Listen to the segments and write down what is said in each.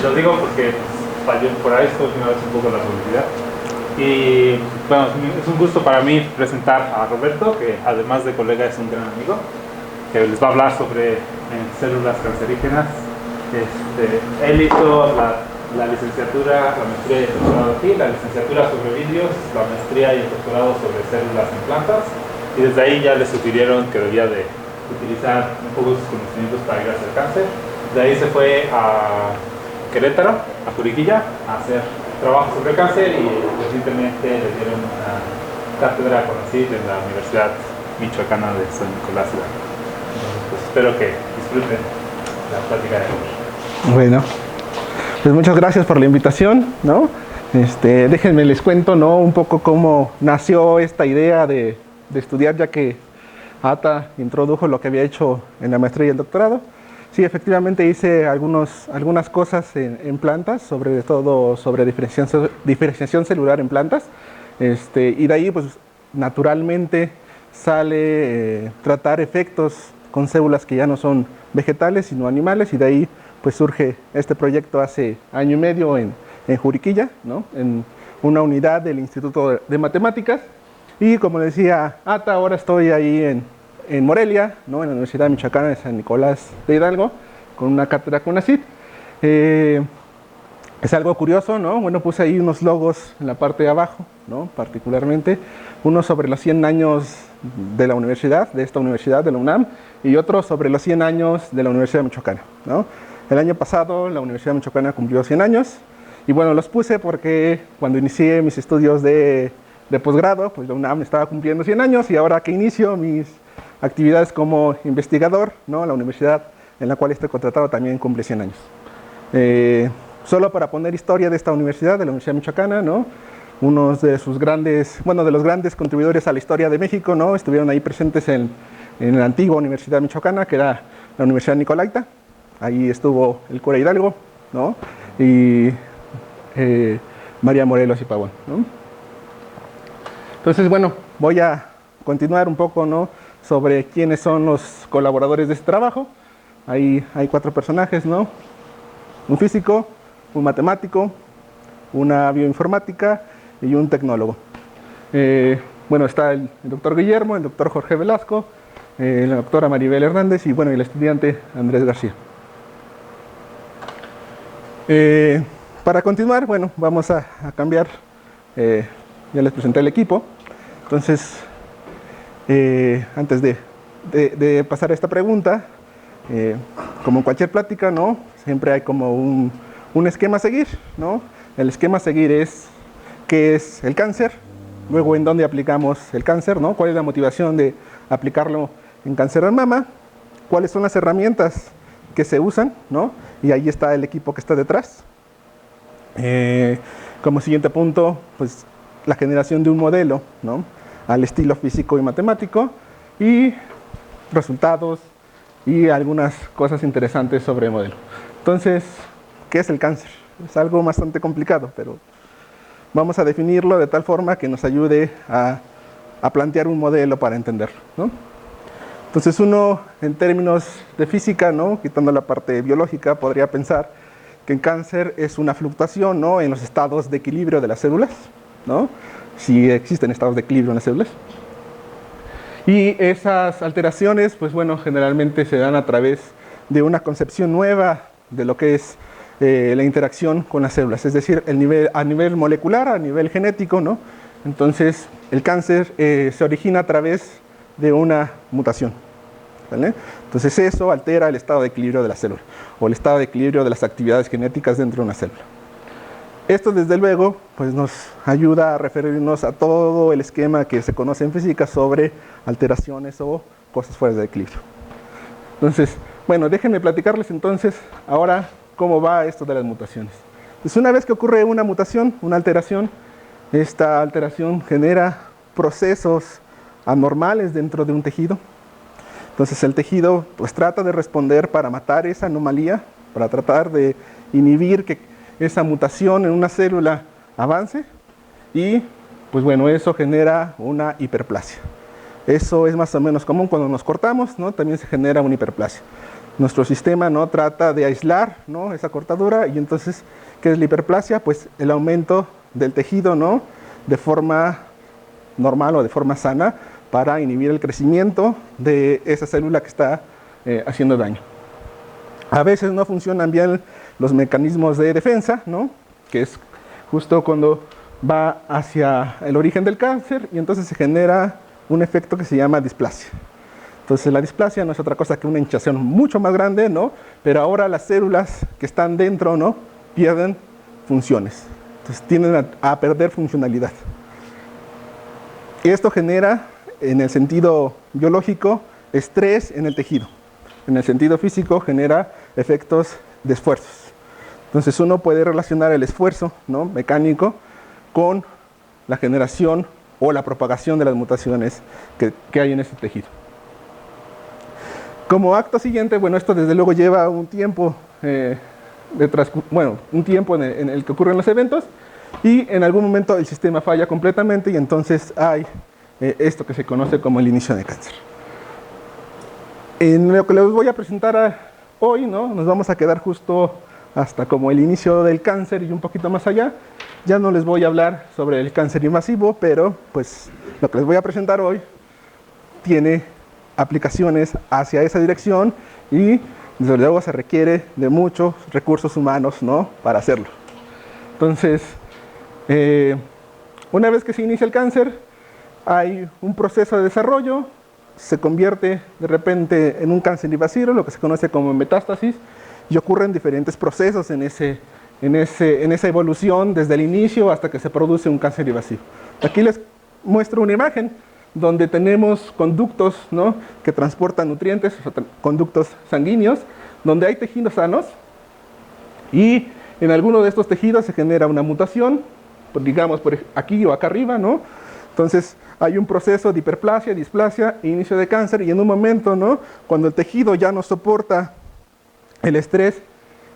Lo digo porque falló por ahí, esto una vez un poco la publicidad. Y bueno, es un gusto para mí presentar a Roberto, que además de colega es un gran amigo, que les va a hablar sobre células cancerígenas. Él hizo la licenciatura, la maestría y el doctorado aquí, la licenciatura sobre vidrios, la maestría y el doctorado sobre células en plantas, y desde ahí ya le sugirieron que debía de utilizar un poco sus conocimientos para ir a hacer cáncer. De ahí se fue a Querétaro, a Juriquilla, a hacer trabajo sobre cáncer, y recientemente le dieron una cátedra conocida en la Universidad Michoacana de San Nicolás. Entonces, pues espero que disfruten la plática de hoy. Bueno, pues muchas gracias por la invitación, ¿no? Déjenme les cuento, ¿no? Un poco cómo nació esta idea de estudiar, ya que Ata introdujo lo que había hecho en la maestría y el doctorado. Sí, efectivamente hice algunas cosas en plantas, sobre todo sobre diferenciación celular en plantas, y de ahí pues naturalmente sale tratar efectos con células que ya no son vegetales sino animales, y de ahí pues surge este proyecto hace año y medio en Juriquilla, ¿no? En una unidad del Instituto de Matemáticas. Y como decía Ata, ahora estoy ahí en Morelia, ¿no? En la Universidad Michoacana de San Nicolás de Hidalgo, con una cátedra CONACYT. Es algo curioso, ¿no? Bueno, puse ahí unos logos en la parte de abajo, ¿no? Particularmente, uno sobre los 100 años de la universidad, de esta universidad, de la UNAM, y otro sobre los 100 años de la Universidad Michoacana, ¿no? El año pasado la Universidad Michoacana cumplió 100 años, y bueno, los puse porque cuando inicié mis estudios de posgrado, pues la UNAM estaba cumpliendo 100 años, y ahora que inicio mis actividades como investigador, ¿no? La universidad en la cual estoy contratado también cumple 100 años. Solo para poner historia de esta universidad, de la Universidad Michoacana, ¿no? Unos de sus grandes, bueno, de los grandes contribuidores a la historia de México, ¿no? Estuvieron ahí presentes en la antigua Universidad Michoacana, que era la Universidad Nicolaita. Ahí estuvo el cura Hidalgo, ¿no? Y María Morelos y Pavón, ¿no? Entonces, bueno, voy a continuar un poco, ¿no? Sobre quiénes son los colaboradores de este trabajo. Ahí hay 4 personajes, ¿no? Un físico, un matemático, una bioinformática y un tecnólogo. Bueno, está el doctor Guillermo, el doctor Jorge Velasco, la doctora Maribel Hernández y bueno, el estudiante Andrés García. Para continuar, bueno, vamos a cambiar. Ya les presenté el equipo. Entonces, antes de pasar a esta pregunta, como en cualquier plática, ¿no? Siempre hay como un esquema a seguir, ¿no? El esquema a seguir es qué es el cáncer, luego en dónde aplicamos el cáncer, ¿no? Cuál es la motivación de aplicarlo en cáncer de mama, cuáles son las herramientas que se usan, ¿no? Y ahí está el equipo que está detrás. Como siguiente punto, pues la generación de un modelo, ¿no? Al estilo físico y matemático, y resultados y algunas cosas interesantes sobre el modelo. Entonces, ¿qué es el cáncer? Es algo bastante complicado, pero vamos a definirlo de tal forma que nos ayude a plantear un modelo para entenderlo, ¿no? Entonces uno, en términos de física, ¿no? Quitando la parte biológica, podría pensar que el cáncer es una fluctuación, ¿no? En los estados de equilibrio de las células, ¿no? Si existen estados de equilibrio en las células. Y esas alteraciones, pues bueno, generalmente se dan a través de una concepción nueva de lo que es la interacción con las células, es decir, a nivel molecular, a nivel genético, ¿no? Entonces, el cáncer se origina a través de una mutación, ¿vale? Entonces, eso altera el estado de equilibrio de la célula, o el estado de equilibrio de las actividades genéticas dentro de una célula. Esto, desde luego, pues nos ayuda a referirnos a todo el esquema que se conoce en física sobre alteraciones o cosas fuera de equilibrio. Entonces, bueno, déjenme platicarles entonces ahora cómo va esto de las mutaciones. Pues una vez que ocurre una mutación, una alteración, esta alteración genera procesos anormales dentro de un tejido. Entonces el tejido pues trata de responder para matar esa anomalía, para tratar de inhibir que esa mutación en una célula avance, y pues bueno, eso genera una hiperplasia. Eso es más o menos común cuando nos cortamos, ¿no? También se genera una hiperplasia. nuestro sistema, ¿no?, trata de aislar, ¿no?, esa cortadura. Y entonces, ¿qué es la hiperplasia? Pues el aumento del tejido, ¿no?, de forma normal o de forma sana para inhibir el crecimiento de esa célula que está haciendo daño. A veces no funcionan bien los mecanismos de defensa, ¿no?, que es justo cuando va hacia el origen del cáncer, y entonces se genera un efecto que se llama displasia. Entonces la displasia no es otra cosa que una hinchazón mucho más grande, ¿no?, pero ahora las células que están dentro, ¿no?, pierden funciones. Entonces tienden a perder funcionalidad. Y esto genera, en el sentido biológico, estrés en el tejido. En el sentido físico genera efectos de esfuerzos. Entonces uno puede relacionar el esfuerzo, ¿no?, mecánico con la generación o la propagación de las mutaciones que hay en ese tejido. Como acto siguiente, bueno, esto desde luego lleva un tiempo, un tiempo en el que ocurren los eventos, y en algún momento el sistema falla completamente y entonces hay esto que se conoce como el inicio de cáncer. En lo que les voy a presentar hoy, ¿no?, nos vamos a quedar justo hasta como el inicio del cáncer y un poquito más allá. Ya no les voy a hablar sobre el cáncer invasivo, pero pues lo que les voy a presentar hoy tiene aplicaciones hacia esa dirección y desde luego se requiere de muchos recursos humanos, ¿no?, para hacerlo. Entonces, una vez que se inicia el cáncer, hay un proceso de desarrollo, se convierte de repente en un cáncer invasivo, lo que se conoce como metástasis, y ocurren diferentes procesos en esa evolución desde el inicio hasta que se produce un cáncer invasivo. Aquí les muestro una imagen donde tenemos conductos, ¿no?, que transportan nutrientes, o sea, conductos sanguíneos, donde hay tejidos sanos, y en alguno de estos tejidos se genera una mutación, digamos por aquí o acá arriba, ¿no? Entonces hay un proceso de hiperplasia, displasia, inicio de cáncer, y en un momento, ¿no?, cuando el tejido ya no soporta el estrés,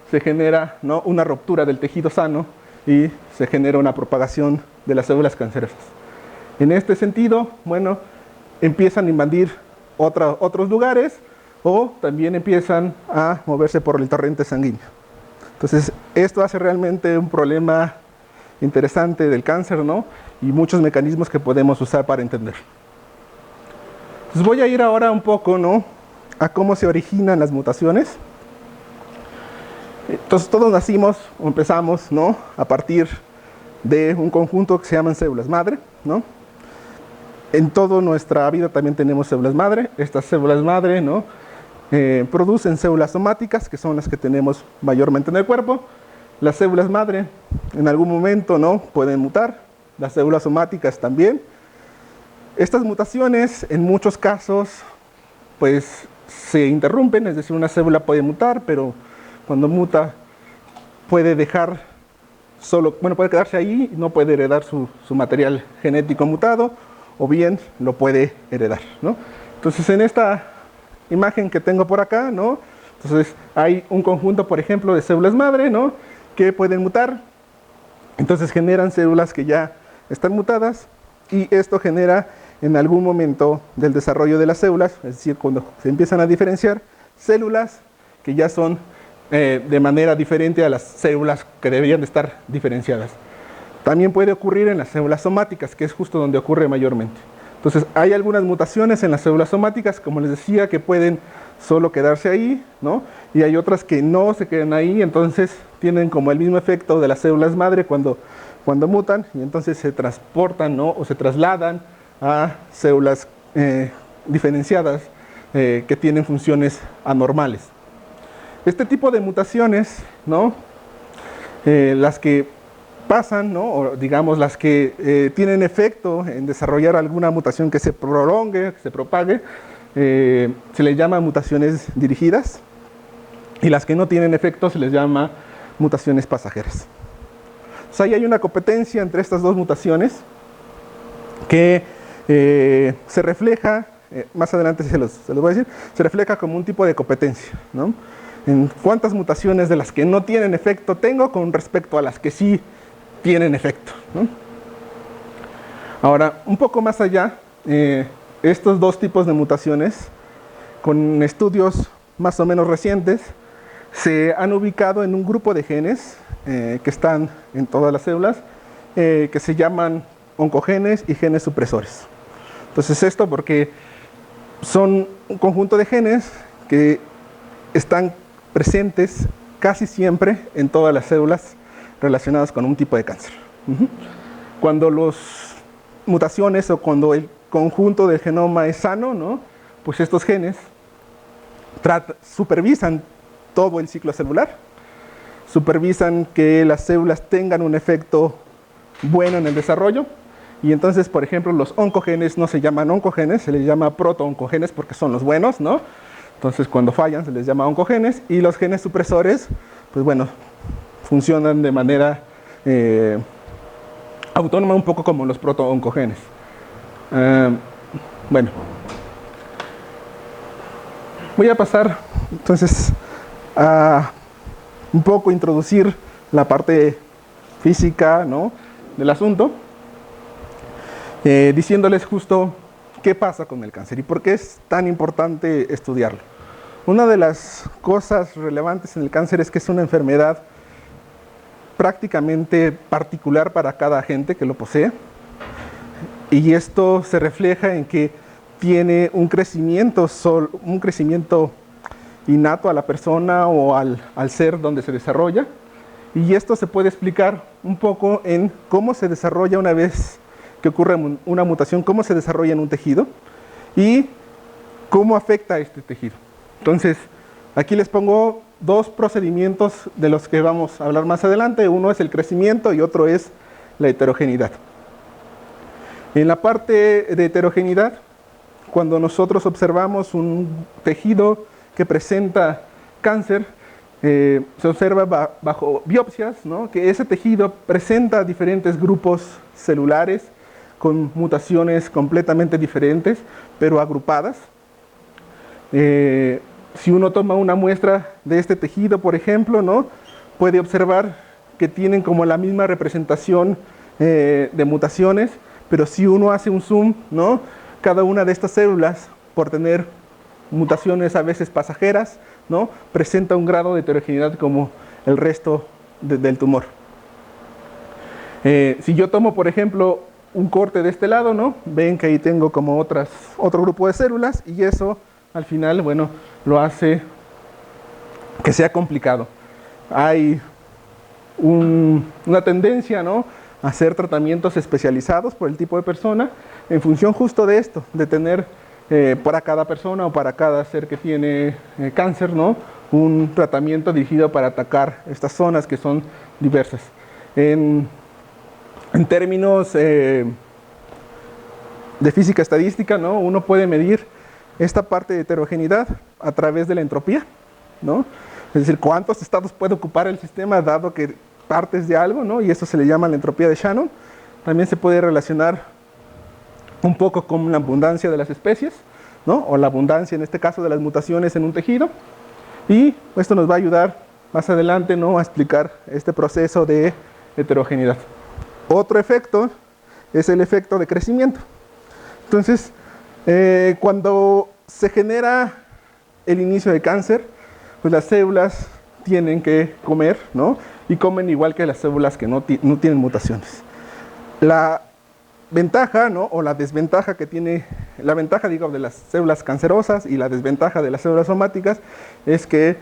se genera, ¿no?, una ruptura del tejido sano y se genera una propagación de las células cancerosas. En este sentido, bueno, empiezan a invadir otros lugares o también empiezan a moverse por el torrente sanguíneo. Entonces, esto hace realmente un problema interesante del cáncer, ¿no?, y muchos mecanismos que podemos usar para entender. Entonces, voy a ir ahora un poco, ¿no?, a cómo se originan las mutaciones. Entonces, todos nacimos o empezamos, ¿no?, a partir de un conjunto que se llaman células madre, ¿no? En toda nuestra vida también tenemos células madre. Estas células madre, ¿no?, producen células somáticas, que son las que tenemos mayormente en el cuerpo. Las células madre en algún momento, ¿no?, pueden mutar, las células somáticas también. Estas mutaciones en muchos casos pues se interrumpen, es decir, una célula puede mutar, pero cuando muta puede puede quedarse ahí y no puede heredar su material genético mutado, o bien lo puede heredar, ¿no? Entonces, en esta imagen que tengo por acá, ¿no?, entonces hay un conjunto, por ejemplo, de células madre, ¿no?, que pueden mutar. Entonces generan células que ya están mutadas, y esto genera en algún momento del desarrollo de las células, es decir, cuando se empiezan a diferenciar, células que ya son de manera diferente a las células que deberían de estar diferenciadas. También puede ocurrir en las células somáticas, que es justo donde ocurre mayormente. Entonces, hay algunas mutaciones en las células somáticas, como les decía, que pueden solo quedarse ahí, ¿no?, y hay otras que no se quedan ahí, entonces tienen como el mismo efecto de las células madre cuando mutan, y entonces se transportan, ¿no?, o se trasladan a células diferenciadas que tienen funciones anormales. Este tipo de mutaciones, ¿no?, las que pasan, ¿no?, o digamos las que tienen efecto en desarrollar alguna mutación que se prolongue, que se propague, se les llama mutaciones dirigidas, y las que no tienen efecto se les llama mutaciones pasajeras. O sea, ahí hay una competencia entre estas dos mutaciones que se refleja, más adelante se los voy a decir, se refleja como un tipo de competencia, ¿no?, en cuántas mutaciones de las que no tienen efecto tengo con respecto a las que sí tienen efecto, ¿no? Ahora, un poco más allá, estos dos tipos de mutaciones, con estudios más o menos recientes se han ubicado en un grupo de genes que están en todas las células, que se llaman oncogenes y genes supresores. Entonces esto porque son un conjunto de genes que están presentes casi siempre en todas las células relacionadas con un tipo de cáncer. Cuando las mutaciones o cuando el conjunto del genoma es sano, ¿no? Pues estos genes supervisan todo el ciclo celular, supervisan que las células tengan un efecto bueno en el desarrollo, y entonces, por ejemplo, los oncogenes no se llaman oncogenes, se les llama proto-oncogenes porque son los buenos, ¿no? Entonces, cuando fallan se les llama oncogenes, y los genes supresores, pues bueno, funcionan de manera autónoma, un poco como los proto-oncogenes. Bueno, voy a pasar entonces a un poco introducir la parte física, ¿no?, del asunto, diciéndoles justo qué pasa con el cáncer y por qué es tan importante estudiarlo. Una de las cosas relevantes en el cáncer es que es una enfermedad prácticamente particular para cada agente que lo posee, y esto se refleja en que tiene un crecimiento innato a la persona o al ser donde se desarrolla, y esto se puede explicar un poco en cómo se desarrolla una vez que ocurre una mutación, cómo se desarrolla en un tejido y cómo afecta a este tejido. Entonces, aquí les pongo dos procedimientos de los que vamos a hablar más adelante. Uno es el crecimiento y otro es la heterogeneidad. En la parte de heterogeneidad, cuando nosotros observamos un tejido que presenta cáncer, se observa bajo biopsias, ¿no?, que ese tejido presenta diferentes grupos celulares con mutaciones completamente diferentes, pero agrupadas. Si uno toma una muestra de este tejido, por ejemplo, ¿no?, puede observar que tienen como la misma representación de mutaciones, pero si uno hace un zoom, ¿no?, cada una de estas células, por tener mutaciones a veces pasajeras, ¿no?, presenta un grado de heterogeneidad como el resto del tumor. Si yo tomo, por ejemplo, un corte de este lado, ¿no?, ven que ahí tengo como otro grupo de células, y eso al final, bueno, lo hace que sea complicado. Hay una tendencia, ¿no?, a hacer tratamientos especializados por el tipo de persona en función justo de esto, de tener para cada persona o para cada ser que tiene cáncer, ¿no?, un tratamiento dirigido para atacar estas zonas que son diversas. En términos de física estadística, ¿no?, uno puede medir esta parte de heterogeneidad a través de la entropía, ¿no? Es decir, cuántos estados puede ocupar el sistema dado que partes de algo, ¿no?, y eso se le llama la entropía de Shannon. También se puede relacionar un poco con la abundancia de las especies, ¿no?, o la abundancia en este caso de las mutaciones en un tejido, y esto nos va a ayudar más adelante, ¿no?, a explicar este proceso de heterogeneidad. Otro efecto es el efecto de crecimiento. Entonces, cuando se genera el inicio de cáncer, pues las células tienen que comer, ¿no?, y comen igual que las células que no tienen mutaciones. La ventaja, ¿no?, o la desventaja que tiene, la ventaja, digo, de las células cancerosas y la desventaja de las células somáticas es que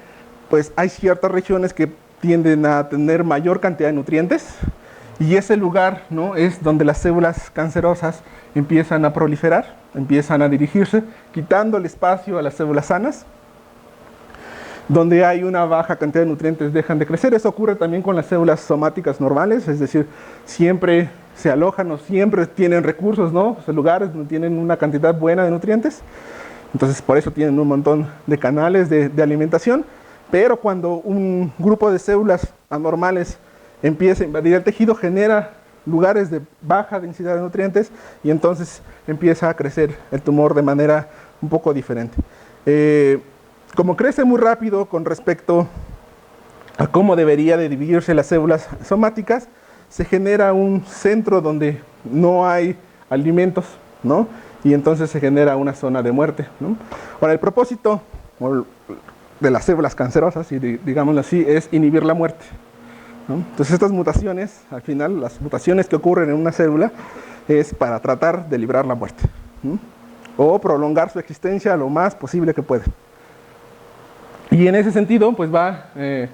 pues hay ciertas regiones que tienden a tener mayor cantidad de nutrientes, y ese lugar, ¿no?, es donde las células cancerosas empiezan a proliferar, empiezan a dirigirse, quitando el espacio a las células sanas. Donde hay una baja cantidad de nutrientes dejan de crecer. Eso ocurre también con las células somáticas normales, es decir, siempre se alojan o siempre tienen recursos, ¿no?, o sea, lugares donde tienen una cantidad buena de nutrientes. Entonces, por eso tienen un montón de canales de alimentación. Pero cuando un grupo de células anormales empieza a invadir el tejido, genera lugares de baja densidad de nutrientes, y entonces empieza a crecer el tumor de manera un poco diferente. Como crece muy rápido con respecto a cómo debería de dividirse las células somáticas, se genera un centro donde no hay alimentos, ¿no?, y entonces se genera una zona de muerte, ¿no? Ahora, el propósito, o de las células cancerosas, y digámoslo así, es inhibir la muerte, ¿no? Entonces estas mutaciones, al final, las mutaciones que ocurren en una célula es para tratar de librar la muerte, ¿no? O prolongar su existencia lo más posible que pueda. Y en ese sentido, pues va el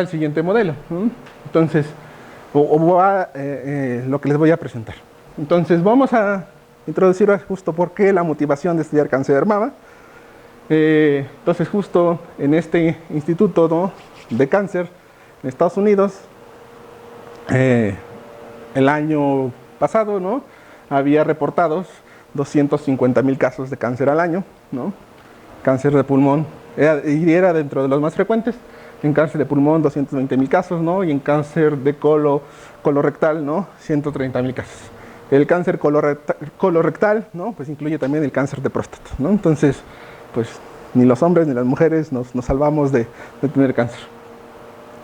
siguiente modelo, ¿no? Entonces, va lo que les voy a presentar. Entonces, vamos a introducir justo por qué la motivación de estudiar cáncer de mama. Entonces, justo en este instituto, ¿no?, de cáncer en Estados Unidos, el año pasado, ¿no?, había reportados 250,000 casos de cáncer al año, ¿no? Cáncer de pulmón, era dentro de los más frecuentes. En cáncer de pulmón 220,000 casos, ¿no? Y en cáncer de colorectal, ¿no?, 130,000 casos. El cáncer colorectal, ¿no?, pues incluye también el cáncer de próstata, ¿no? Entonces, pues ni los hombres ni las mujeres nos salvamos de tener cáncer.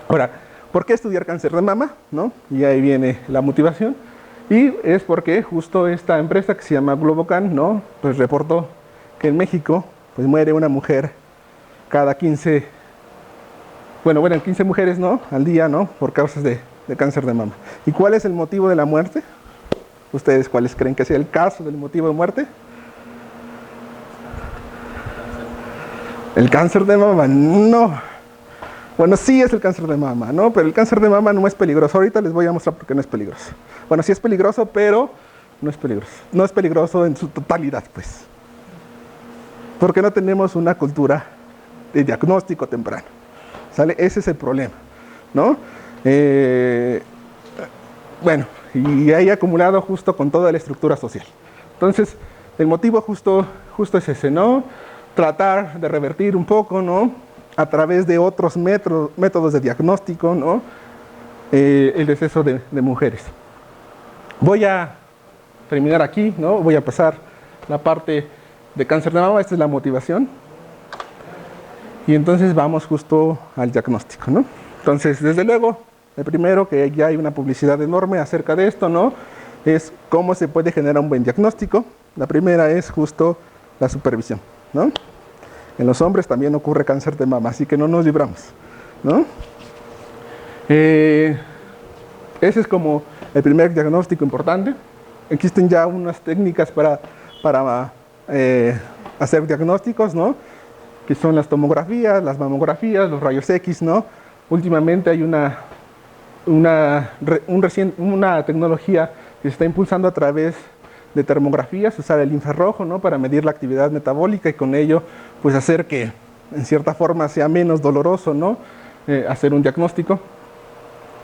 Ahora, ¿por qué estudiar cáncer de mama?, ¿no? Y ahí viene la motivación. Y es porque justo esta empresa que se llama Globocan, ¿no?, pues reportó que en México pues muere una mujer cada 15 mujeres, ¿no?, al día, ¿no?, por causas de cáncer de mama. ¿Y cuál es el motivo de la muerte? ¿Ustedes cuáles creen que sea el caso del motivo de muerte? El cáncer de mama, no. Bueno, sí es el cáncer de mama, ¿no? Pero el cáncer de mama no es peligroso. Ahorita les voy a mostrar por qué no es peligroso. Bueno, sí es peligroso, pero no es peligroso. No es peligroso en su totalidad, pues. Porque no tenemos una cultura de diagnóstico temprano, ¿sale? Ese es el problema, ¿no? Bueno, y hay acumulado justo con toda la estructura social. Entonces, el motivo justo es ese, ¿no? Tratar de revertir un poco, ¿no?, a través de otros métodos de diagnóstico, ¿no?, el deceso de mujeres. Voy a terminar aquí, ¿no? Voy a pasar la parte de cáncer de mama. Esta es la motivación. Y entonces vamos justo al diagnóstico, ¿no? Entonces, desde luego, el primero, que ya hay una publicidad enorme acerca de esto, ¿no?, es cómo se puede generar un buen diagnóstico. La primera es justo la supervisión, ¿no? En los hombres también ocurre cáncer de mama, así que no nos libramos, ¿no? Ese es como el primer diagnóstico importante. Existen ya unas técnicas para hacer diagnósticos, ¿no?, que son las tomografías, las mamografías, los rayos X, ¿no? Últimamente hay una tecnología que se está impulsando a través de termografías, usar el infrarrojo, ¿no?, para medir la actividad metabólica y con ello pues hacer que en cierta forma sea menos doloroso, ¿no?, hacer un diagnóstico.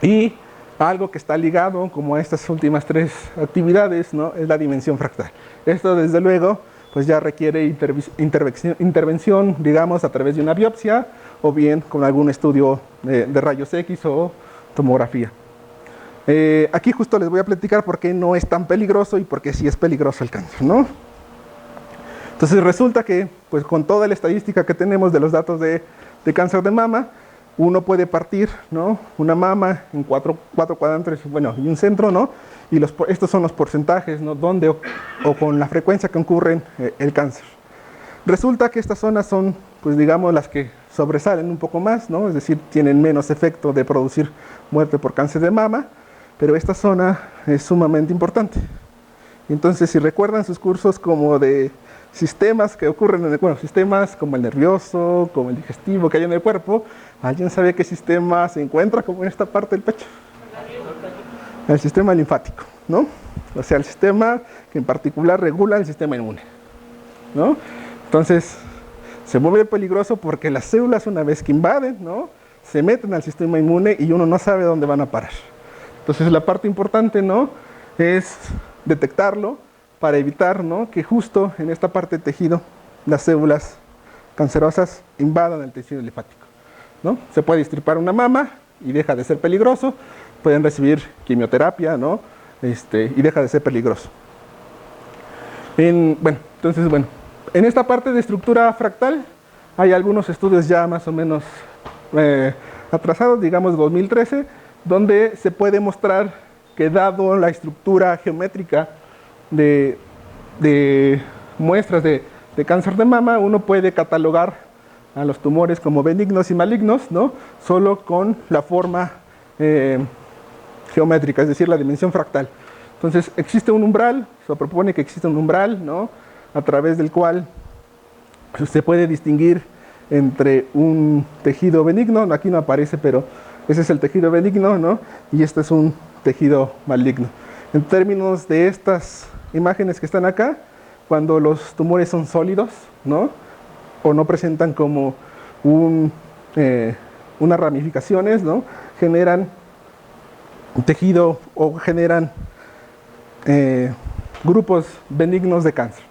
Y algo que está ligado como a estas últimas tres actividades, ¿no?, es la dimensión fractal. Esto desde luego pues ya requiere intervención, digamos, a través de una biopsia o bien con algún estudio de rayos X o tomografía. Aquí justo les voy a platicar por qué no es tan peligroso y por qué sí es peligroso el cáncer, ¿no? Entonces resulta que, pues con toda la estadística que tenemos de los datos de cáncer de mama, uno puede partir, ¿no?, una mama en cuatro cuadrantes, bueno, y un centro, ¿no? Y estos son los porcentajes, ¿no?, dónde o con la frecuencia que ocurren el cáncer. Resulta que estas zonas son, pues digamos, las que sobresalen un poco más, ¿no? Es decir, tienen menos efecto de producir muerte por cáncer de mama, pero esta zona es sumamente importante. Entonces, si recuerdan sus cursos como de sistemas que ocurren sistemas como el nervioso, como el digestivo que hay en el cuerpo, ¿alguien sabe qué sistema se encuentra como en esta parte del pecho? El sistema linfático, ¿no? O sea, el sistema que en particular regula el sistema inmune, ¿no? Entonces, se vuelve peligroso porque las células, una vez que invaden, ¿no?, se meten al sistema inmune y uno no sabe dónde van a parar. Entonces, la parte importante, ¿no?, es detectarlo para evitar, ¿no?, que justo en esta parte del tejido las células cancerosas invadan el tejido linfático, ¿no? Se puede extirpar una mama y deja de ser peligroso. Pueden recibir quimioterapia, ¿no?, y deja de ser peligroso. En esta parte de estructura fractal hay algunos estudios ya más o menos atrasados, digamos 2013, donde se puede mostrar que dado la estructura geométrica de muestras de cáncer de mama, uno puede catalogar a los tumores como benignos y malignos, ¿no? Solo con la forma geométrica, es decir, la dimensión fractal. Entonces, existe un umbral, se propone que existe un umbral, ¿no? A través del cual se puede distinguir entre un tejido benigno, aquí no aparece, pero ese es el tejido benigno, ¿no? Y este es un tejido maligno. En términos de estas imágenes que están acá, cuando los tumores son sólidos, ¿no? O no presentan como unas ramificaciones, ¿no? Generan tejido o generan grupos benignos de cáncer.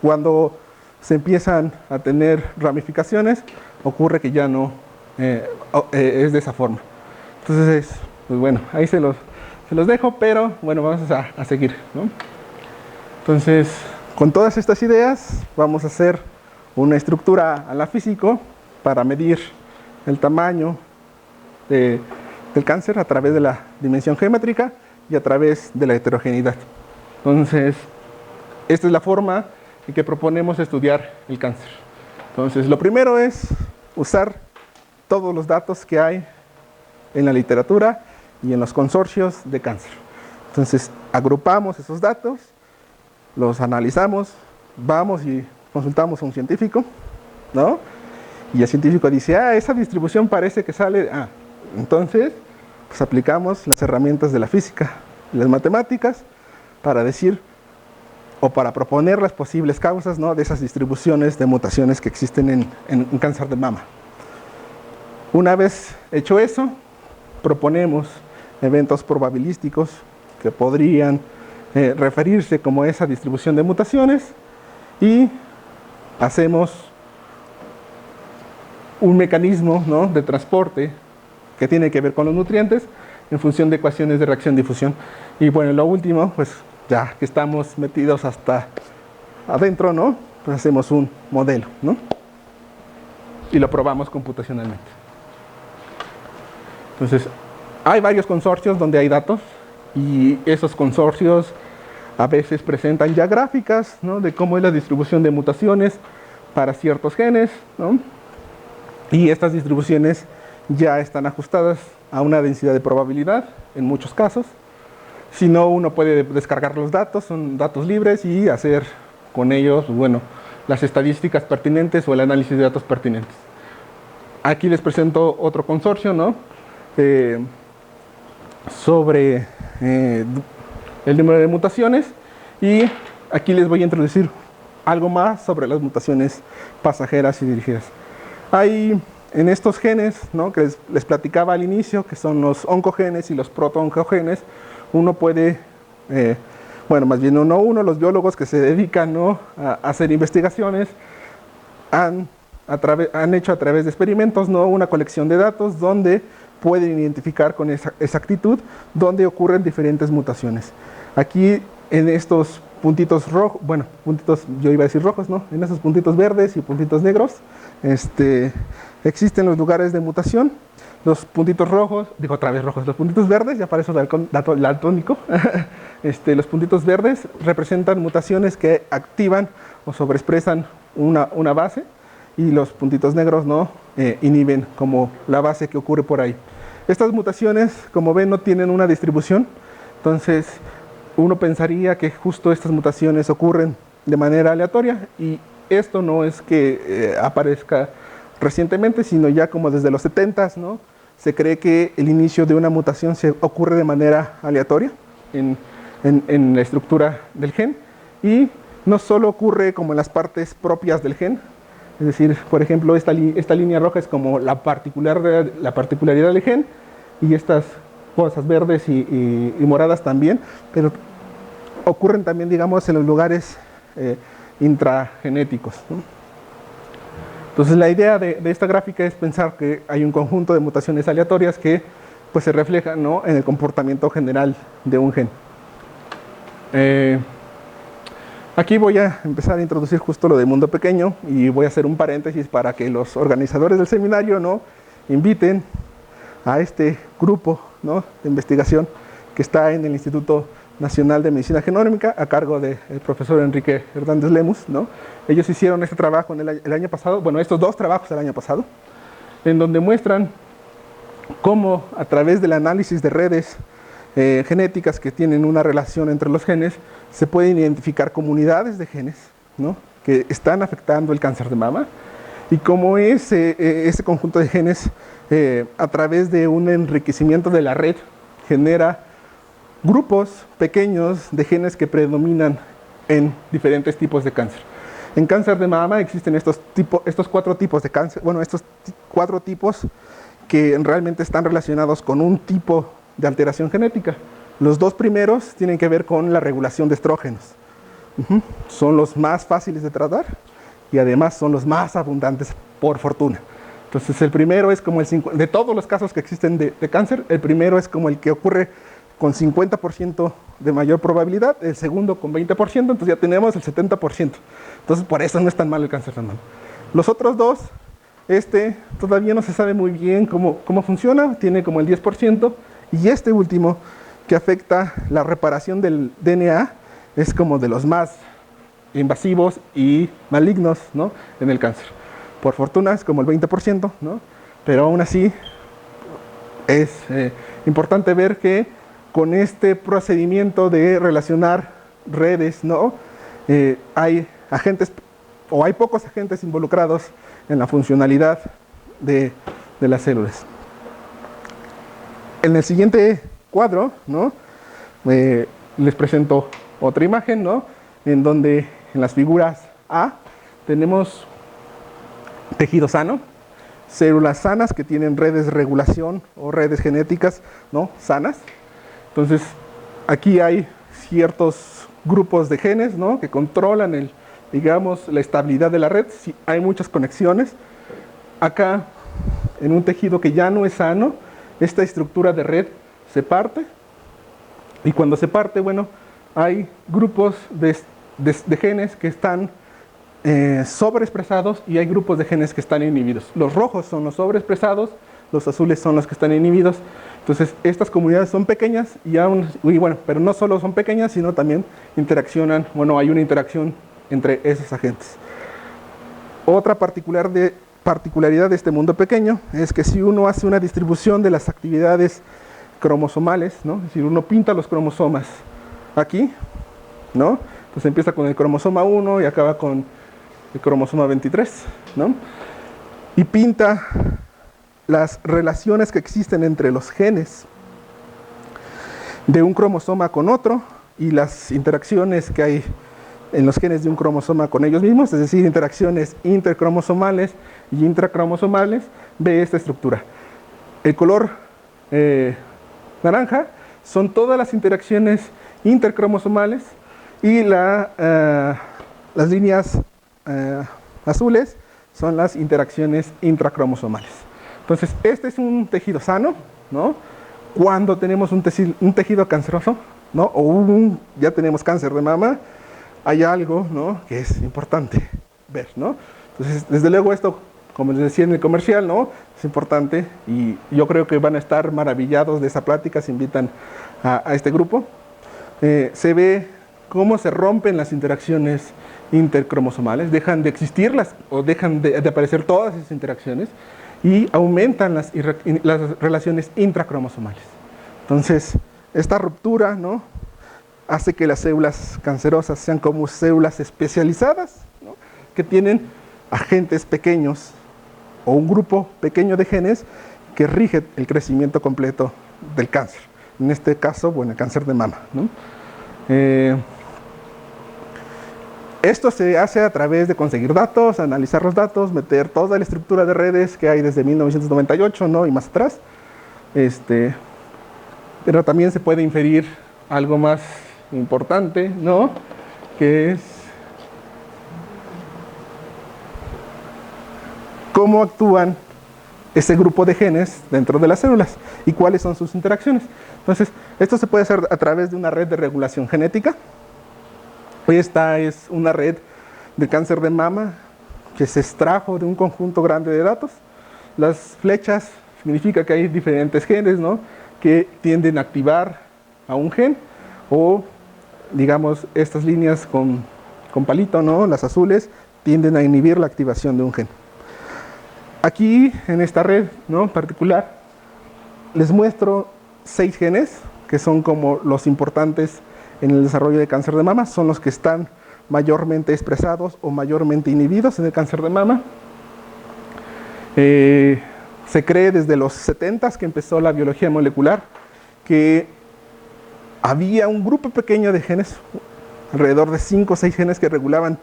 Cuando se empiezan a tener ramificaciones, ocurre que ya no es de esa forma. Entonces, pues bueno, ahí se los dejo, pero bueno, vamos a seguir, ¿no? Entonces, con todas estas ideas, vamos a hacer una estructura a la físico para medir el tamaño del cáncer a través de la dimensión geométrica y a través de la heterogeneidad. Entonces, esta es la forma en que proponemos estudiar el cáncer. Entonces, lo primero es usar todos los datos que hay en la literatura y en los consorcios de cáncer. Entonces, agrupamos esos datos, los analizamos, vamos y consultamos a un científico, ¿no? Y el científico dice, esa distribución parece que sale... entonces, pues aplicamos las herramientas de la física y las matemáticas para decir o para proponer las posibles causas, ¿no? De esas distribuciones de mutaciones que existen en cáncer de mama. Una vez hecho eso, proponemos eventos probabilísticos que podrían referirse como esa distribución de mutaciones y hacemos un mecanismo, ¿no? De transporte que tiene que ver con los nutrientes en función de ecuaciones de reacción-difusión. Y bueno, lo último, pues ya que estamos metidos hasta adentro, ¿no? Pues hacemos un modelo, ¿no? Y lo probamos computacionalmente. Entonces, hay varios consorcios donde hay datos y esos consorcios a veces presentan ya gráficas, ¿no? De cómo es la distribución de mutaciones para ciertos genes, ¿no? Y estas distribuciones ya están ajustadas a una densidad de probabilidad en muchos casos. Si no, uno puede descargar los datos, son datos libres, y hacer con ellos, bueno, las estadísticas pertinentes o el análisis de datos pertinentes. Aquí les presento otro consorcio, ¿no? Sobre el número de mutaciones, y aquí les voy a introducir algo más sobre las mutaciones pasajeras y dirigidas. Hay en estos genes, ¿no? Que les platicaba al inicio, que son los oncogenes y los proto-oncogenes, uno puede, bueno, más bien uno, los biólogos que se dedican, ¿no? A hacer investigaciones, han hecho a través de experimentos, ¿no? Una colección de datos donde pueden identificar con exactitud dónde ocurren diferentes mutaciones. Aquí en estos puntitos rojos, bueno, puntitos, yo iba a decir rojos, ¿no? En esos puntitos verdes y puntitos negros, existen los lugares de mutación. Los puntitos rojos, digo otra vez rojos, los puntitos verdes, ya para eso dato daltónico, los puntitos verdes representan mutaciones que activan o sobreexpresan una base, y los puntitos negros no inhiben como la base que ocurre por ahí. Estas mutaciones, como ven, no tienen una distribución, entonces uno pensaría que justo estas mutaciones ocurren de manera aleatoria, y esto no es que aparezca recientemente, sino ya como desde los 70s, ¿no? Se cree que el inicio de una mutación se ocurre de manera aleatoria en la estructura del gen, y no solo ocurre como en las partes propias del gen, es decir, por ejemplo, esta línea roja es como la particularidad del gen, y estas cosas verdes y moradas también, pero ocurren también, digamos, en los lugares intragenéticos, ¿no? Entonces, la idea de esta gráfica es pensar que hay un conjunto de mutaciones aleatorias que pues, se reflejan, ¿no? En el comportamiento general de un gen. Aquí voy a empezar a introducir justo lo de mundo pequeño, y voy a hacer un paréntesis para que los organizadores del seminario, ¿no? Inviten a este grupo, ¿no? De investigación que está en el Instituto Nacional de Medicina Genómica, a cargo del profesor Enrique Hernández Lemus, ¿no? Ellos hicieron este trabajo el año pasado, bueno, estos dos trabajos el año pasado, en donde muestran cómo a través del análisis de redes genéticas que tienen una relación entre los genes, se pueden identificar comunidades de genes, ¿no?, que están afectando el cáncer de mama, y cómo ese conjunto de genes, a través de un enriquecimiento de la red, genera grupos pequeños de genes que predominan en diferentes tipos de cáncer. En cáncer de mama existen estos 4 tipos de cáncer, bueno, estos 4 tipos que realmente están relacionados con un tipo de alteración genética. Los 2 primeros tienen que ver con la regulación de estrógenos. Son los más fáciles de tratar y además son los más abundantes, por fortuna. Entonces el primero es como de todos los casos que existen de cáncer, el primero es como el que ocurre con 50% de mayor probabilidad, el segundo con 20%, entonces ya tenemos el 70%. Entonces por eso no es tan malo el cáncer de mama. Los otros 2, todavía no se sabe muy bien cómo funciona, tiene como el 10%, y este último, que afecta la reparación del DNA, es como de los más invasivos y malignos, ¿no?, en el cáncer. Por fortuna es como el 20%, ¿no?, pero aún así es importante ver que con este procedimiento de relacionar redes, ¿no?, hay agentes, o hay pocos agentes involucrados en la funcionalidad de las células. En el siguiente cuadro, ¿no?, les presento otra imagen, ¿no?, en donde en las figuras A tenemos tejido sano, células sanas que tienen redes de regulación o redes genéticas, ¿no?, sanas. Entonces aquí hay ciertos grupos de genes, ¿no?, que controlan digamos, la estabilidad de la red. Si hay muchas conexiones. Acá, en un tejido que ya no es sano, esta estructura de red se parte, y cuando se parte, bueno, hay grupos de genes que están sobreexpresados, y hay grupos de genes que están inhibidos. Los rojos son los sobreexpresados, los azules son los que están inhibidos. Entonces estas comunidades son pequeñas, pero no solo son pequeñas, sino también interaccionan, bueno, hay una interacción entre esos agentes. Otra particularidad de este mundo pequeño es que si uno hace una distribución de las actividades cromosomales, ¿no?, es decir, uno pinta los cromosomas aquí, ¿no?, pues empieza con el cromosoma 1 y acaba con el cromosoma 23, ¿no?, y pinta las relaciones que existen entre los genes de un cromosoma con otro y las interacciones que hay en los genes de un cromosoma con ellos mismos, es decir, interacciones intercromosomales y intracromosomales, ve esta estructura. El color naranja son todas las interacciones intercromosomales, y las líneas azules son las interacciones intracromosomales. Entonces, este es un tejido sano, ¿no? Cuando tenemos un tejido canceroso, ¿no?, o ya tenemos cáncer de mama, hay algo, ¿no?, que es importante ver, ¿no? Entonces, desde luego esto, como les decía en el comercial, ¿no?, es importante, y yo creo que van a estar maravillados de esa plática, se invitan a este grupo. Se ve cómo se rompen las interacciones intercromosomales, dejan de existirlas o dejan de aparecer todas esas interacciones, y aumentan las relaciones intracromosomales. Entonces, esta ruptura, ¿no?, hace que las células cancerosas sean como células especializadas, ¿no?, que tienen agentes pequeños o un grupo pequeño de genes que rige el crecimiento completo del cáncer. En este caso, bueno, el cáncer de mama, ¿no? Esto se hace a través de conseguir datos, analizar los datos, meter toda la estructura de redes que hay desde 1998, ¿no?, y más atrás. Pero también se puede inferir algo más importante, ¿no?, que es cómo actúan ese grupo de genes dentro de las células y cuáles son sus interacciones. Entonces, esto se puede hacer a través de una red de regulación genética. Esta es una red de cáncer de mama que se extrajo de un conjunto grande de datos. Las flechas significa que hay diferentes genes, ¿no?, que tienden a activar a un gen. o digamos estas líneas con palito, ¿no? Las azules tienden a inhibir la activación de un gen. Aquí en esta red, ¿no?, particular les muestro 6 genes que son como los importantes en el desarrollo de cáncer de mama, son los que están mayormente expresados o mayormente inhibidos en el cáncer de mama. Se cree desde los 70s que empezó la biología molecular que había un grupo pequeño de genes, alrededor de 5 o 6 genes que regulaban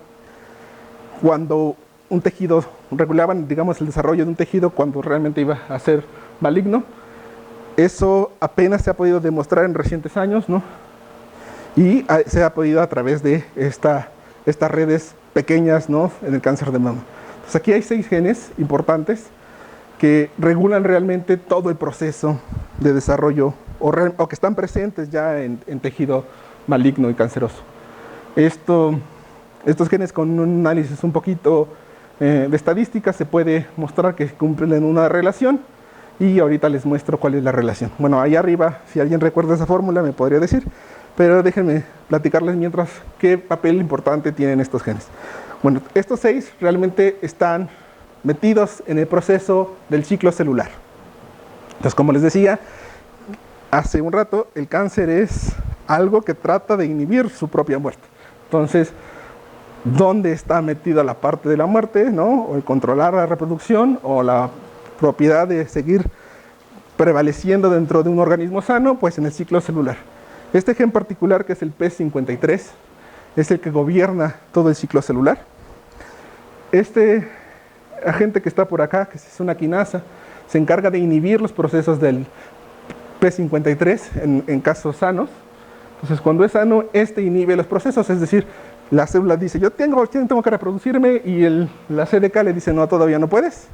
cuando un tejido, regulaban, digamos, el desarrollo de un tejido cuando realmente iba a ser maligno. Eso apenas se ha podido demostrar en recientes años, ¿no? Y se ha podido a través de estas redes pequeñas, ¿no?, en el cáncer de mama. Entonces aquí hay 6 genes importantes que regulan realmente todo el proceso de desarrollo o que están presentes ya en tejido maligno y canceroso. Estos genes, con un análisis un poquito de estadística, se puede mostrar que cumplen una relación, y ahorita les muestro cuál es la relación. Bueno, ahí arriba, si alguien recuerda esa fórmula, me podría decir, pero déjenme platicarles mientras qué papel importante tienen estos genes. Bueno, estos 6 realmente están metidos en el proceso del ciclo celular. Entonces, como les decía hace un rato, el cáncer es algo que trata de inhibir su propia muerte. Entonces, ¿dónde está metida la parte de la muerte, ¿no?, o el controlar la reproducción, o la propiedad de seguir prevaleciendo dentro de un organismo sano? Pues en el ciclo celular. Este gen particular, que es el P53, es el que gobierna todo el ciclo celular. Este agente que está por acá, que es una quinasa, se encarga de inhibir los procesos del P53 en casos sanos. Entonces, cuando es sano, este inhibe los procesos, es decir, la célula dice, yo tengo que reproducirme, y la CDK le dice, no, todavía no puedes.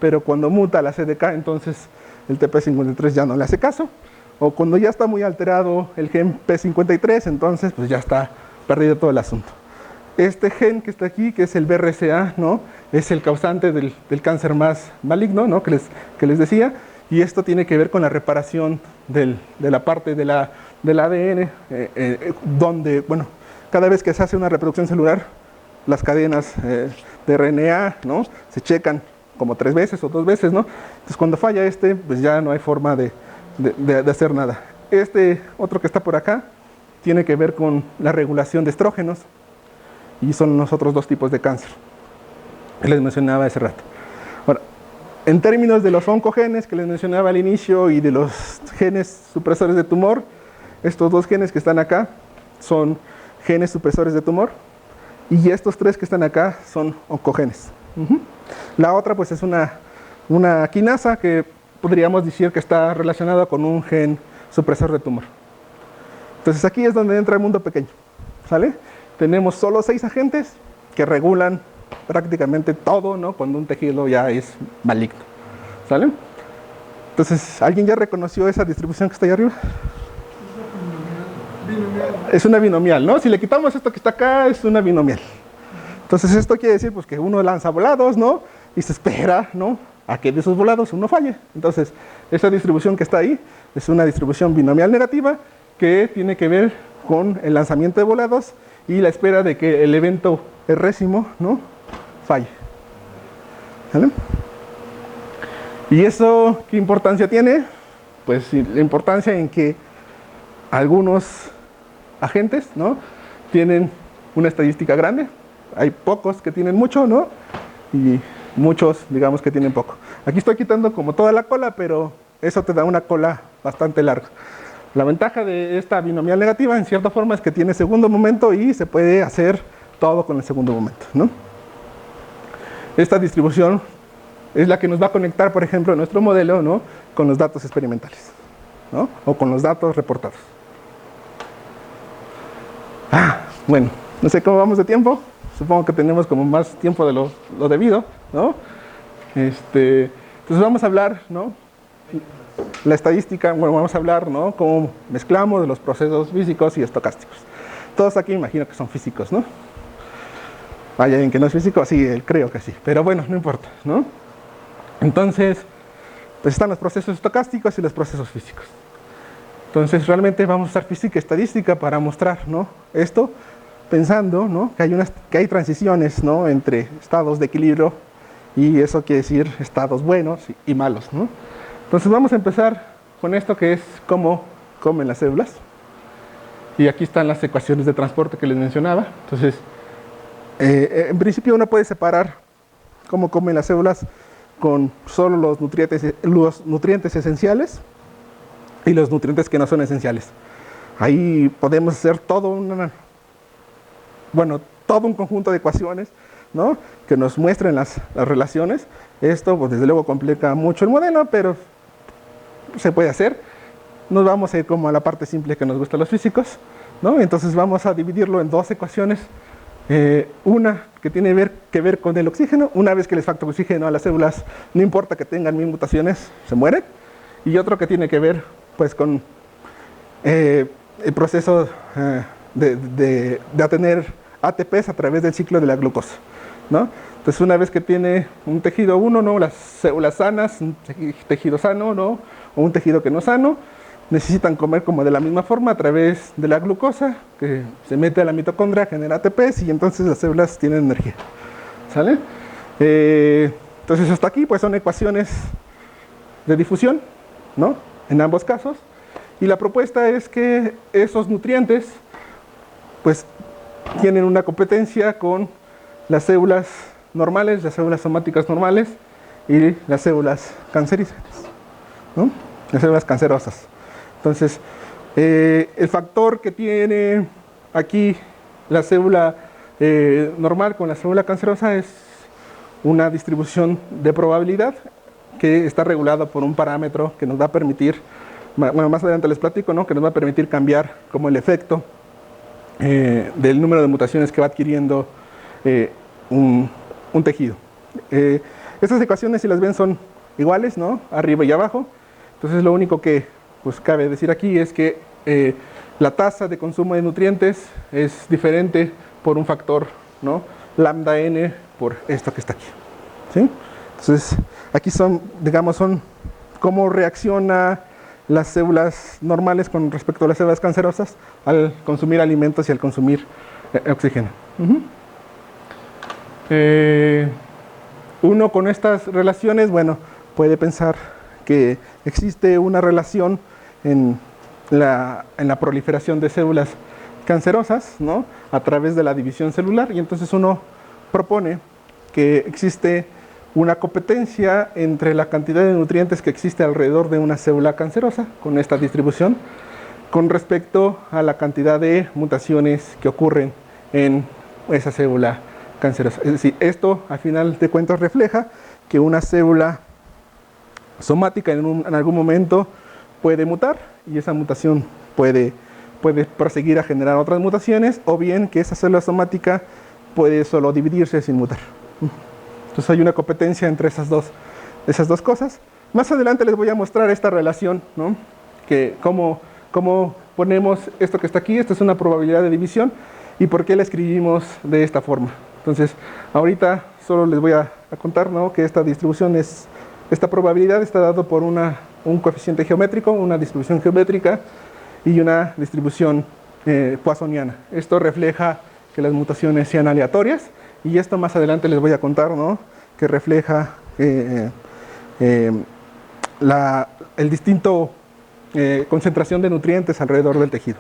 Pero cuando muta la CDK, entonces el TP53 ya no le hace caso. O cuando ya está muy alterado el gen P53, entonces pues ya está perdido todo el asunto. Este gen que está aquí, que es el BRCA, ¿no?, es el causante del cáncer más maligno, ¿no?, que les decía. Y esto tiene que ver con la reparación de la parte del ADN, donde, bueno, cada vez que se hace una reproducción celular, las cadenas de RNA, ¿no?, se checan como 3 veces o 2 veces, ¿no? Entonces, cuando falla pues ya no hay forma de hacer nada. Este otro que está por acá tiene que ver con la regulación de estrógenos, y son los otros 2 tipos de cáncer que les mencionaba hace rato. Ahora, en términos de los oncogenes que les mencionaba al inicio y de los genes supresores de tumor, estos 2 genes que están acá son genes supresores de tumor, y estos 3 que están acá son oncogenes. La otra pues es una quinasa que podríamos decir que está relacionada con un gen supresor de tumor. Entonces aquí es donde entra el mundo pequeño, ¿sale? Tenemos solo 6 agentes que regulan prácticamente todo, ¿no?, cuando un tejido ya es maligno, ¿sale? Entonces, ¿alguien ya reconoció esa distribución que está ahí arriba? Es una binomial, ¿no? Si le quitamos esto que está acá, es una binomial. Entonces esto quiere decir pues que uno lanza volados, ¿no?, y se espera, ¿no?, a que de esos volados uno falle. Entonces, esa distribución que está ahí es una distribución binomial negativa que tiene que ver con el lanzamiento de volados y la espera de que el evento errésimo, ¿no?, falle. ¿Vale? ¿Y eso qué importancia tiene? Pues la importancia en que algunos agentes, ¿no?, tienen una estadística grande. Hay pocos que tienen mucho, ¿no?, y muchos, digamos, que tienen poco. Aquí estoy quitando como toda la cola, pero eso te da una cola bastante larga. La ventaja de esta binomial negativa, en cierta forma, es que tiene segundo momento y se puede hacer todo con el segundo momento, ¿no? Esta distribución es la que nos va a conectar, por ejemplo, en nuestro modelo, ¿no?, con los datos experimentales, ¿no?, o con los datos reportados. Bueno, no sé cómo vamos de tiempo. Supongo que tenemos como más tiempo de lo debido, ¿no? Entonces vamos a hablar, ¿no?, la estadística. Bueno, vamos a hablar, ¿no?, cómo mezclamos los procesos físicos y estocásticos. Todos aquí imagino que son físicos, ¿no? ¿Hay alguien que no es físico? Sí, creo que sí, pero bueno, no importa, ¿no? Entonces, pues están los procesos estocásticos y los procesos físicos. Entonces realmente vamos a usar física estadística para mostrar, ¿no?, esto, pensando, ¿no?, que hay transiciones, ¿no?, entre estados de equilibrio, y eso quiere decir estados buenos y malos, ¿no? Entonces vamos a empezar con esto, que es cómo comen las células. Y aquí están las ecuaciones de transporte que les mencionaba. Entonces, en principio uno puede separar cómo comen las células con solo los nutrientes esenciales y los nutrientes que no son esenciales. Ahí podemos hacer todo un conjunto de ecuaciones, ¿no?, que nos muestren las relaciones. Esto, pues, desde luego complica mucho el modelo, pero se puede hacer. Nos vamos a ir como a la parte simple que nos gusta a los físicos, ¿no? Entonces vamos a dividirlo en dos ecuaciones. Una que tiene que ver con el oxígeno. Una vez que les falta oxígeno a las células, no importa que tengan 1000 mutaciones, se mueren. Y otro que tiene que ver, pues, con el proceso de obtener ATPs a través del ciclo de la glucosa, ¿no? Entonces, una vez que tiene un tejido uno, ¿no?, las células sanas, un tejido sano, ¿no?, o un tejido que no es sano, necesitan comer como de la misma forma a través de la glucosa, que se mete a la mitocondria, genera ATPs, y entonces las células tienen energía, ¿sale? Entonces hasta aquí, pues, son ecuaciones de difusión, ¿no?, en ambos casos, y la propuesta es que esos nutrientes, pues, tienen una competencia con las células normales, las células somáticas normales y las células cancerígenas, ¿no?, las células cancerosas. Entonces, el factor que tiene aquí la célula normal con la célula cancerosa es una distribución de probabilidad que está regulada por un parámetro que nos va a permitir, bueno, más adelante les platico, ¿no?, que nos va a permitir cambiar como el efecto del número de mutaciones que va adquiriendo un tejido. Estas ecuaciones, si las ven, son iguales, ¿no?, arriba y abajo. Entonces lo único que, pues, cabe decir aquí es que la tasa de consumo de nutrientes es diferente por un factor, ¿no?, lambda n por esto que está aquí, ¿sí? Entonces aquí son cómo reacciona las células normales con respecto a las células cancerosas al consumir alimentos y al consumir oxígeno. Uno con estas relaciones, bueno, puede pensar que existe una relación en la proliferación de células cancerosas, ¿no?, a través de la división celular, y entonces uno propone que existe una competencia entre la cantidad de nutrientes que existe alrededor de una célula cancerosa con esta distribución con respecto a la cantidad de mutaciones que ocurren en esa célula cancerosa. Es decir, esto al final de cuentas refleja que una célula somática en algún momento puede mutar, y esa mutación puede proseguir a generar otras mutaciones, o bien que esa célula somática puede solo dividirse sin mutar. Entonces hay una competencia entre esas dos cosas. Más adelante les voy a mostrar esta relación, ¿no?, que cómo ponemos esto que está aquí. Esta es una probabilidad de división, y por qué la escribimos de esta forma. Entonces ahorita solo les voy a contar, ¿no?, que esta distribución esta probabilidad está dado por un coeficiente geométrico, una distribución geométrica y una distribución poissoniana. Esto refleja que las mutaciones sean aleatorias, y esto más adelante les voy a contar, ¿no?, que refleja el distinto concentración de nutrientes alrededor del tejido.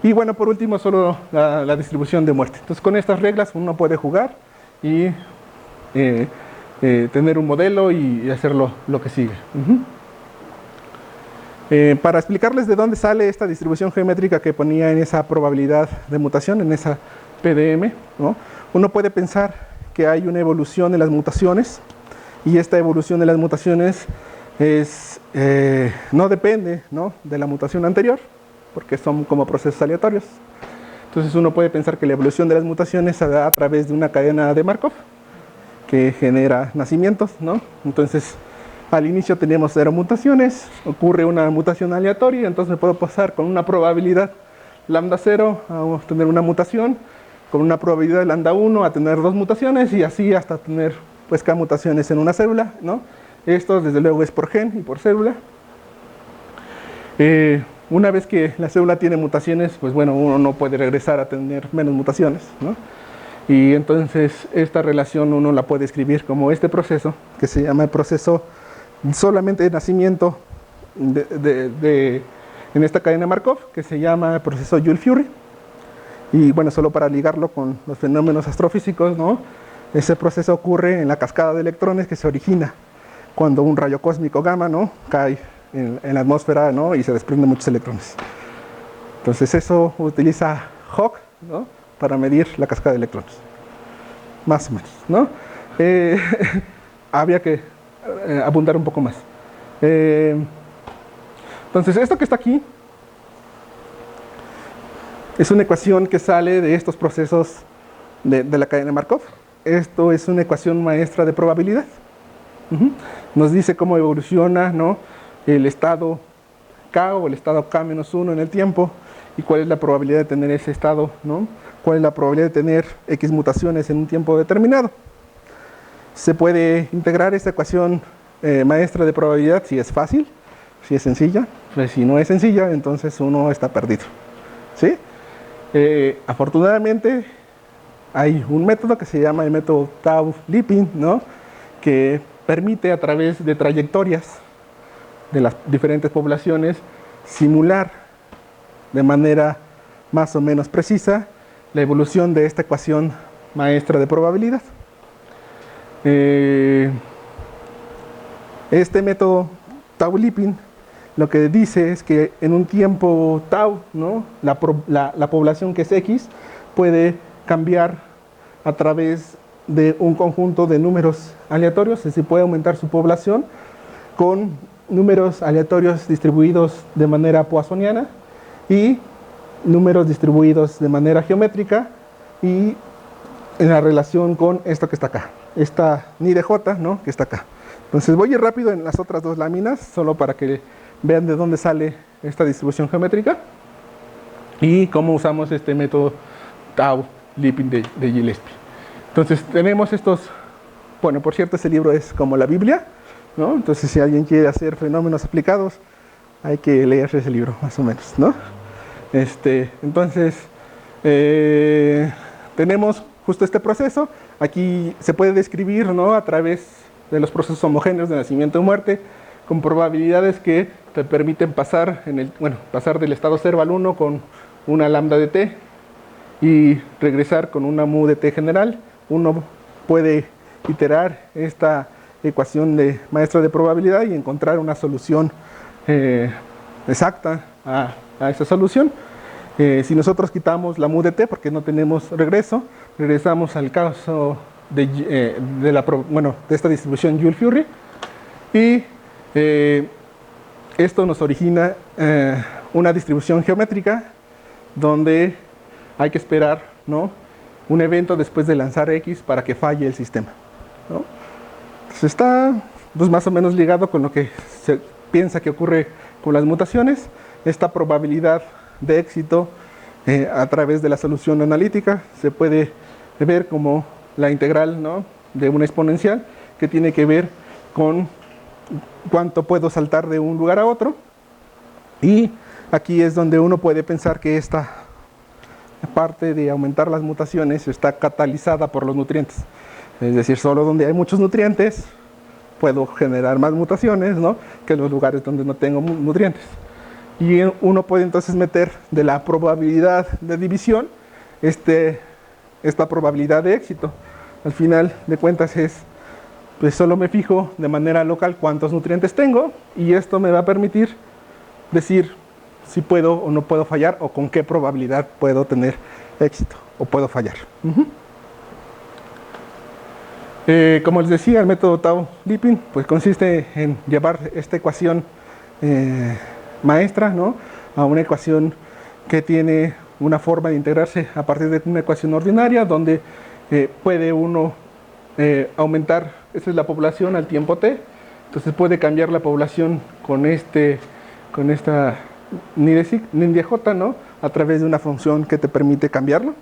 Y bueno, por último, solo la distribución de muerte. Entonces, con estas reglas uno puede jugar y tener un modelo y hacerlo lo que sigue. Para explicarles de dónde sale esta distribución geométrica que ponía en esa probabilidad de mutación, en esa PDM, ¿no?, uno puede pensar que hay una evolución de las mutaciones, y esta evolución de las mutaciones no depende, ¿no?, de la mutación anterior, porque son como procesos aleatorios. Entonces uno puede pensar que la evolución de las mutaciones se da a través de una cadena de Markov que genera nacimientos, ¿no? Entonces al inicio tenemos 0 mutaciones, ocurre una mutación aleatoria, entonces me puedo pasar con una probabilidad lambda 0 a tener una mutación, con una probabilidad de lambda 1 a tener 2 mutaciones, y así hasta tener, pues, k mutaciones en una célula, ¿no? Esto desde luego es por gen y por célula. Una vez que la célula tiene mutaciones, pues bueno, uno no puede regresar a tener menos mutaciones, ¿no? Y entonces esta relación uno la puede escribir como este proceso, que se llama el proceso solamente de nacimiento en esta cadena Markov, que se llama el proceso Joule-Fury. Y bueno, solo para ligarlo con los fenómenos astrofísicos, ¿no? Ese proceso ocurre en la cascada de electrones que se origina cuando un rayo cósmico gamma, ¿no?, cae en la atmósfera, ¿no?, y se desprenden muchos electrones. Entonces eso utiliza Hawk, ¿no?, para medir la cascada de electrones, más o menos, ¿no? Había que abundar un poco más. Entonces esto que está aquí es una ecuación que sale de estos procesos de la cadena Markov. Esto es una ecuación maestra de probabilidad. Nos dice cómo evoluciona, ¿no?, el estado K o el estado K-1 en el tiempo, y cuál es la probabilidad de tener ese estado, ¿no? Cuál es la probabilidad de tener X mutaciones en un tiempo determinado. Se puede integrar esta ecuación maestra de probabilidad si es fácil, si es sencilla. Pues si no es sencilla, entonces uno está perdido, ¿sí? Afortunadamente hay un método que se llama el método Tau-Lipin, ¿no?, que permite a través de trayectorias de las diferentes poblaciones simular de manera más o menos precisa la evolución de esta ecuación maestra de probabilidad. Este método Tau-Lipin lo que dice es que en un tiempo tau, ¿no?, la población que es X puede cambiar a través de un conjunto de números aleatorios, es decir, puede aumentar su población con números aleatorios distribuidos de manera poissoniana y números distribuidos de manera geométrica, y en la relación con esto que está acá, esta ni de J, ¿no?, que está acá. Entonces voy a ir rápido en las otras dos láminas, solo para que vean de dónde sale esta distribución geométrica y cómo usamos este método Tau-Lipin de Gillespie. Entonces tenemos estos, bueno, por cierto, ese libro es como la Biblia, ¿no? Entonces si alguien quiere hacer fenómenos aplicados, hay que leer ese libro, más o menos, ¿no? Entonces tenemos justo este proceso. Aquí se puede describir, ¿no?, a través de los procesos homogéneos de nacimiento y muerte, con probabilidades que te permiten pasar pasar del estado 0 al 1 con una lambda de t y regresar con una mu de t general. Uno puede iterar esta ecuación maestra de probabilidad y encontrar una solución exacta a esa solución. Si nosotros quitamos la mu de t porque no tenemos regreso, regresamos al caso de esta distribución Joule-Fury, y esto nos origina una distribución geométrica donde hay que esperar, ¿no?, un evento después de lanzar X para que falle el sistema, ¿no? Entonces está pues, más o menos ligado con lo que se piensa que ocurre con las mutaciones. Esta probabilidad de éxito a través de la solución analítica se puede ver como la integral, ¿no?, de una exponencial que tiene que ver con cuánto puedo saltar de un lugar a otro, y aquí es donde uno puede pensar que esta parte de aumentar las mutaciones está catalizada por los nutrientes, es decir, solo donde hay muchos nutrientes puedo generar más mutaciones, ¿no?, que en los lugares donde no tengo nutrientes. Y uno puede entonces meter de la probabilidad de división esta probabilidad de éxito. Al final de cuentas pues solo me fijo de manera local cuántos nutrientes tengo, y esto me va a permitir decir si puedo o no puedo fallar, o con qué probabilidad puedo tener éxito o puedo fallar. Como les decía, el método Tau-Lipin pues consiste en llevar esta ecuación maestra, ¿no?, a una ecuación que tiene una forma de integrarse a partir de una ecuación ordinaria, donde puede uno aumentar, esa es la población al tiempo t, entonces puede cambiar la población con esta ni de j, ¿no?, a través de una función que te permite cambiarlo.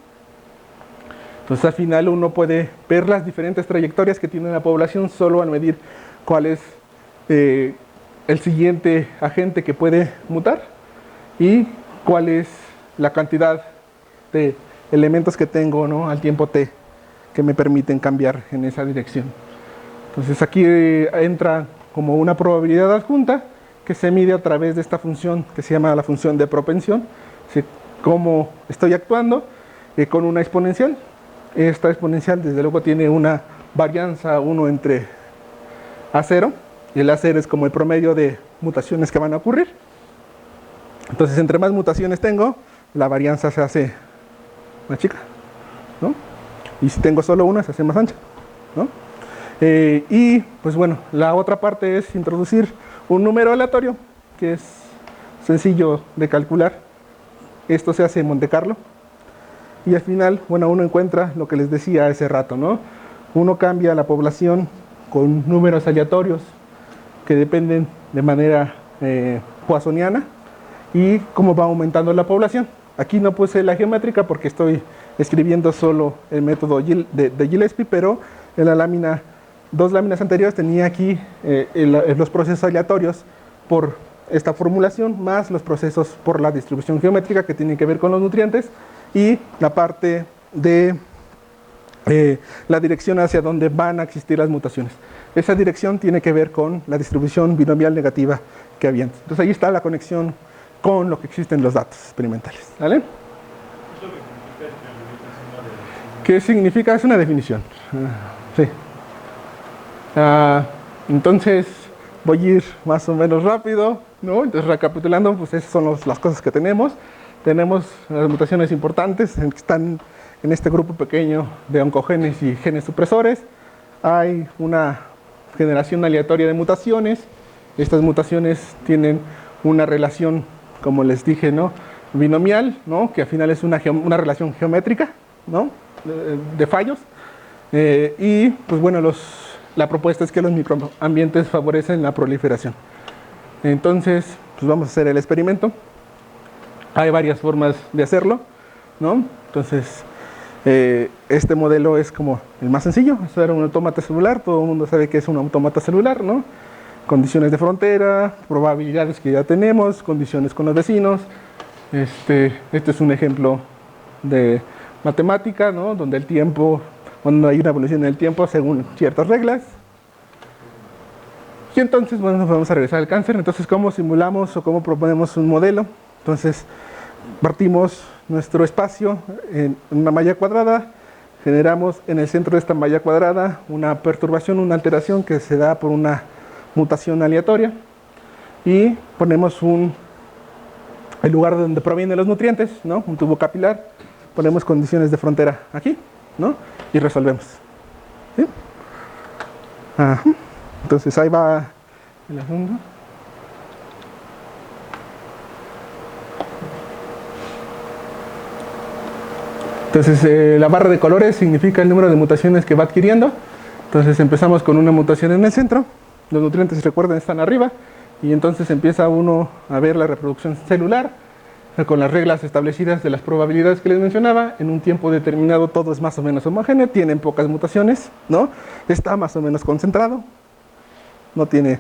Entonces al final uno puede ver las diferentes trayectorias que tiene la población solo al medir cuál es el siguiente agente que puede mutar, y cuál es la cantidad de elementos que tengo, ¿no?, al tiempo t que me permiten cambiar en esa dirección. Entonces aquí entra como una probabilidad adjunta que se mide a través de esta función que se llama la función de propensión, cómo estoy actuando con una exponencial. Esta exponencial desde luego tiene una varianza 1 entre A0, y el A0 es como el promedio de mutaciones que van a ocurrir. Entonces entre más mutaciones tengo, la varianza se hace más chica, ¿no? Y si tengo solo una, se hace más ancha, ¿no? Y pues bueno, la otra parte es introducir un número aleatorio, que es sencillo de calcular. Esto se hace en Monte Carlo. Y al final, bueno, uno encuentra lo que les decía hace rato, ¿no? Uno cambia la población con números aleatorios que dependen de manera poissoniana, y cómo va aumentando la población. Aquí no puse la geométrica porque estoy escribiendo solo el método de Gillespie, pero en la lámina, 2 láminas anteriores tenía aquí los procesos aleatorios por esta formulación, más los procesos por la distribución geométrica que tienen que ver con los nutrientes, y la parte de la dirección hacia donde van a existir las mutaciones. Esa dirección tiene que ver con la distribución binomial negativa que había antes. Entonces ahí está la conexión con lo que existen los datos experimentales, ¿vale? ¿Qué significa? Es una definición. Sí. Entonces voy a ir más o menos rápido, ¿no? Entonces, recapitulando, pues esas son las cosas que tenemos. Tenemos las mutaciones importantes que están en este grupo pequeño de oncogenes y genes supresores. Hay una generación aleatoria de mutaciones. Estas mutaciones tienen una relación, como les dije, ¿no?, binomial, ¿no?, que al final es una relación geométrica, ¿no?, de fallos. Y pues bueno, la propuesta es que los microambientes favorecen la proliferación. Entonces, pues vamos a hacer el experimento. Hay varias formas de hacerlo, ¿no? Entonces, este modelo es como el más sencillo. Esto era un autómata celular, todo el mundo sabe que es un autómata celular, ¿no? Condiciones de frontera, probabilidades que ya tenemos, condiciones con los vecinos. Este es un ejemplo de matemática, ¿no?, donde el tiempo, cuando hay una evolución en el tiempo según ciertas reglas. Y entonces, bueno, nos vamos a regresar al cáncer. Entonces, ¿cómo simulamos o cómo proponemos un modelo? Entonces, partimos nuestro espacio en una malla cuadrada, generamos en el centro de esta malla cuadrada una perturbación, una alteración que se da por una mutación aleatoria, y ponemos el lugar de donde provienen los nutrientes, ¿no?, un tubo capilar, ponemos condiciones de frontera aquí, ¿no?, y resolvemos. ¿Sí? Ajá. Entonces ahí va el asunto. Entonces la barra de colores significa el número de mutaciones que va adquiriendo. Entonces empezamos con una mutación en el centro, los nutrientes, recuerden, están arriba, y entonces empieza uno a ver la reproducción celular con las reglas establecidas de las probabilidades que les mencionaba. En un tiempo determinado todo es más o menos homogéneo, tienen pocas mutaciones, ¿no?, está más o menos concentrado, no tiene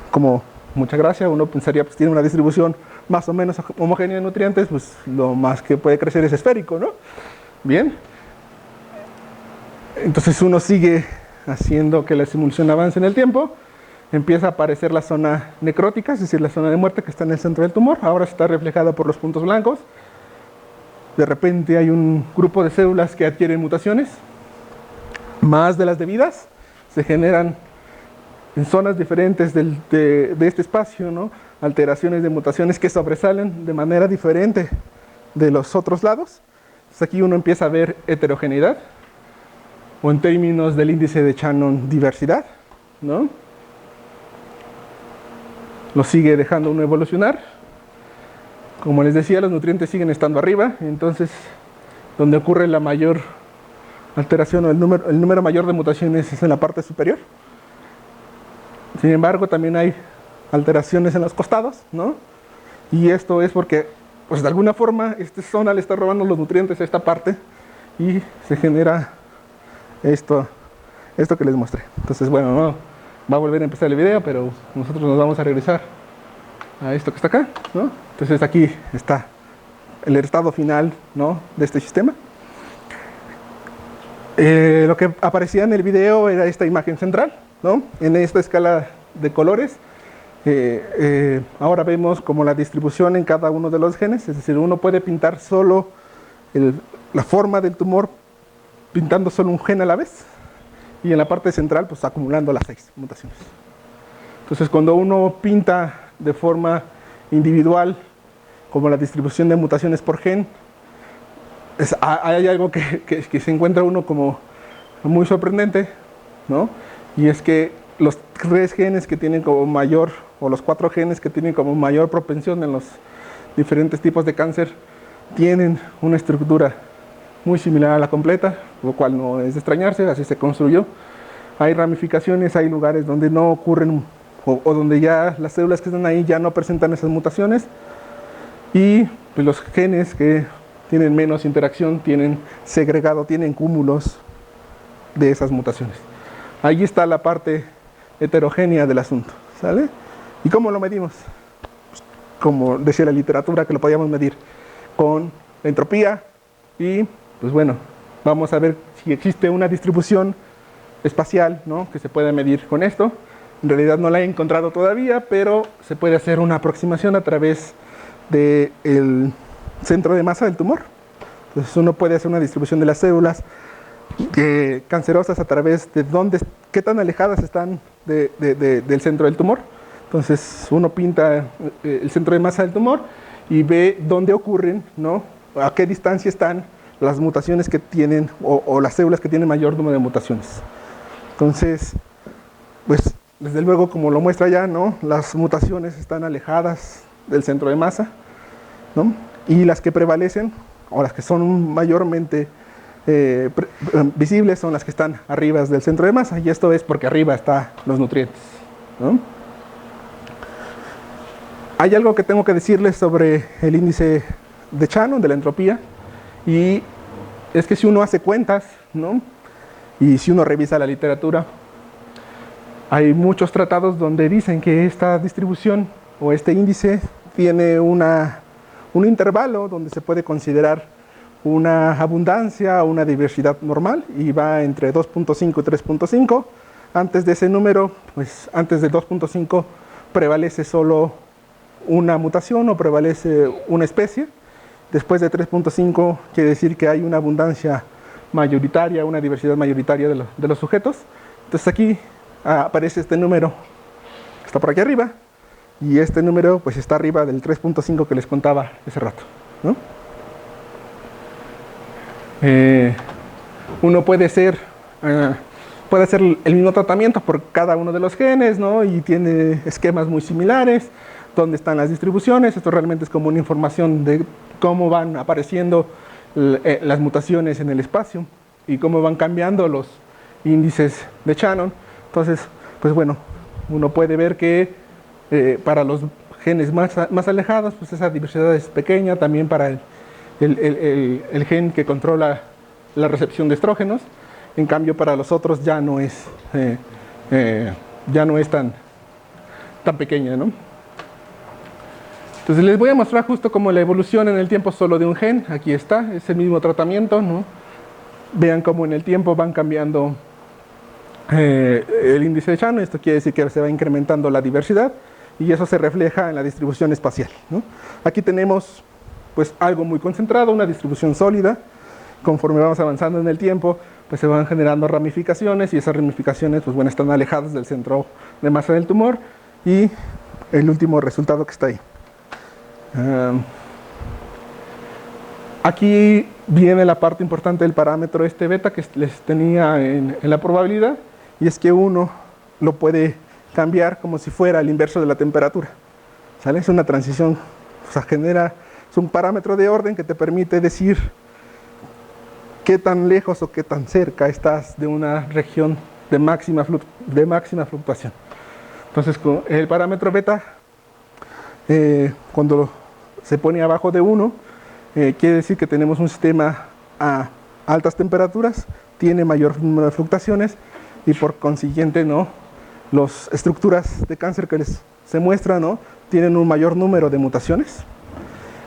como mucha gracia. Uno pensaría, pues tiene una distribución más o menos homogénea de nutrientes, pues lo más que puede crecer es esférico, ¿no? Bien. Entonces uno sigue haciendo que la simulación avance en el tiempo. Empieza a aparecer la zona necrótica, es decir, la zona de muerte que está en el centro del tumor. Ahora está reflejada por los puntos blancos. De repente hay un grupo de células que adquieren mutaciones, más de las debidas. Se generan en zonas diferentes de este espacio, ¿no?, alteraciones de mutaciones que sobresalen de manera diferente de los otros lados. Entonces aquí uno empieza a ver heterogeneidad, o en términos del índice de Shannon, diversidad, ¿no? Lo sigue dejando uno evolucionar. Como les decía, los nutrientes siguen estando arriba, entonces donde ocurre la mayor alteración o el número mayor de mutaciones es en la parte superior. Sin embargo, también hay alteraciones en los costados, ¿no? Y esto es porque, pues de alguna forma, esta zona le está robando los nutrientes a esta parte y se genera esto que les mostré. Entonces, bueno, no va a volver a empezar el video, pero nosotros nos vamos a regresar a esto que está acá, ¿no? Entonces aquí está el estado final, ¿no?, de este sistema. Lo que aparecía en el video era esta imagen central, ¿no?, en esta escala de colores. Ahora vemos como la distribución en cada uno de los genes, es decir, uno puede pintar solo la forma del tumor pintando solo un gen a la vez, y en la parte central pues acumulando las 6 mutaciones. Entonces cuando uno pinta de forma individual como la distribución de mutaciones por gen, hay algo que se encuentra uno como muy sorprendente, ¿no? Y es que los 3 genes que tienen como mayor, o los 4 genes que tienen como mayor propensión en los diferentes tipos de cáncer, tienen una estructura muy similar a la completa, lo cual no es de extrañarse, así se construyó. Hay ramificaciones, hay lugares donde no ocurren, o donde ya las células que están ahí ya no presentan esas mutaciones, y pues los genes que tienen menos interacción tienen segregado, tienen cúmulos de esas mutaciones. Ahí está la parte heterogénea del asunto, ¿sale? ¿Y cómo lo medimos? Pues, como decía la literatura, que lo podíamos medir con la entropía, y pues bueno, vamos a ver si existe una distribución espacial, ¿no?, que se puede medir con esto. En realidad no la he encontrado todavía, pero se puede hacer una aproximación a través del centro de masa del tumor. Entonces uno puede hacer una distribución de las células cancerosas a través de qué tan alejadas están del centro del tumor. Entonces uno pinta el centro de masa del tumor y ve dónde ocurren, ¿no?, a qué distancia están las mutaciones que tienen, o las células que tienen mayor número de mutaciones. Entonces, pues desde luego, como lo muestra ya, ¿no?, las mutaciones están alejadas del centro de masa, ¿no?, y las que prevalecen, o las que son mayormente visibles, son las que están arriba del centro de masa, y esto es porque arriba están los nutrientes, ¿no? Hay algo que tengo que decirles sobre el índice de Shannon, de la entropía, y es que si uno hace cuentas, ¿no?, y si uno revisa la literatura, hay muchos tratados donde dicen que esta distribución o este índice tiene un intervalo donde se puede considerar una abundancia o una diversidad normal, y va entre 2.5 y 3.5. Antes de ese número, pues antes de 2.5 prevalece solo una mutación o prevalece una especie. Después de 3.5 quiere decir que hay una abundancia mayoritaria, una diversidad mayoritaria de los sujetos. Entonces aquí aparece este número que está por aquí arriba, y este número pues está arriba del 3.5 que les contaba hace rato, ¿no? Uno puede hacer el mismo tratamiento por cada uno de los genes, ¿no?, y tiene esquemas muy similares, dónde están las distribuciones. Esto realmente es como una información de cómo van apareciendo las mutaciones en el espacio y cómo van cambiando los índices de Shannon. Entonces, pues bueno, uno puede ver que para los genes más alejados, pues esa diversidad es pequeña. También para el gen que controla la recepción de estrógenos. En cambio, para los otros ya no es tan pequeña, ¿no? Entonces les voy a mostrar justo como la evolución en el tiempo solo de un gen. Aquí está, es el mismo tratamiento, ¿no? Vean cómo en el tiempo van cambiando el índice de Shannon. Esto quiere decir que se va incrementando la diversidad, y eso se refleja en la distribución espacial, ¿no? Aquí tenemos pues algo muy concentrado, una distribución sólida. Conforme vamos avanzando en el tiempo, pues se van generando ramificaciones, y esas ramificaciones pues bueno, están alejadas del centro de masa del tumor, y el último resultado que está ahí. Aquí viene la parte importante del parámetro beta que les tenía en la probabilidad, y es que uno lo puede cambiar como si fuera el inverso de la temperatura, ¿sale? Es una transición, o sea, es un parámetro de orden que te permite decir qué tan lejos o qué tan cerca estás de una región de máxima fluctuación. Entonces, con el parámetro beta, cuando se pone abajo de 1, quiere decir que tenemos un sistema a altas temperaturas, tiene mayor número de fluctuaciones, y por consiguiente, ¿no?, las estructuras de cáncer que se muestran, ¿no?, tienen un mayor número de mutaciones.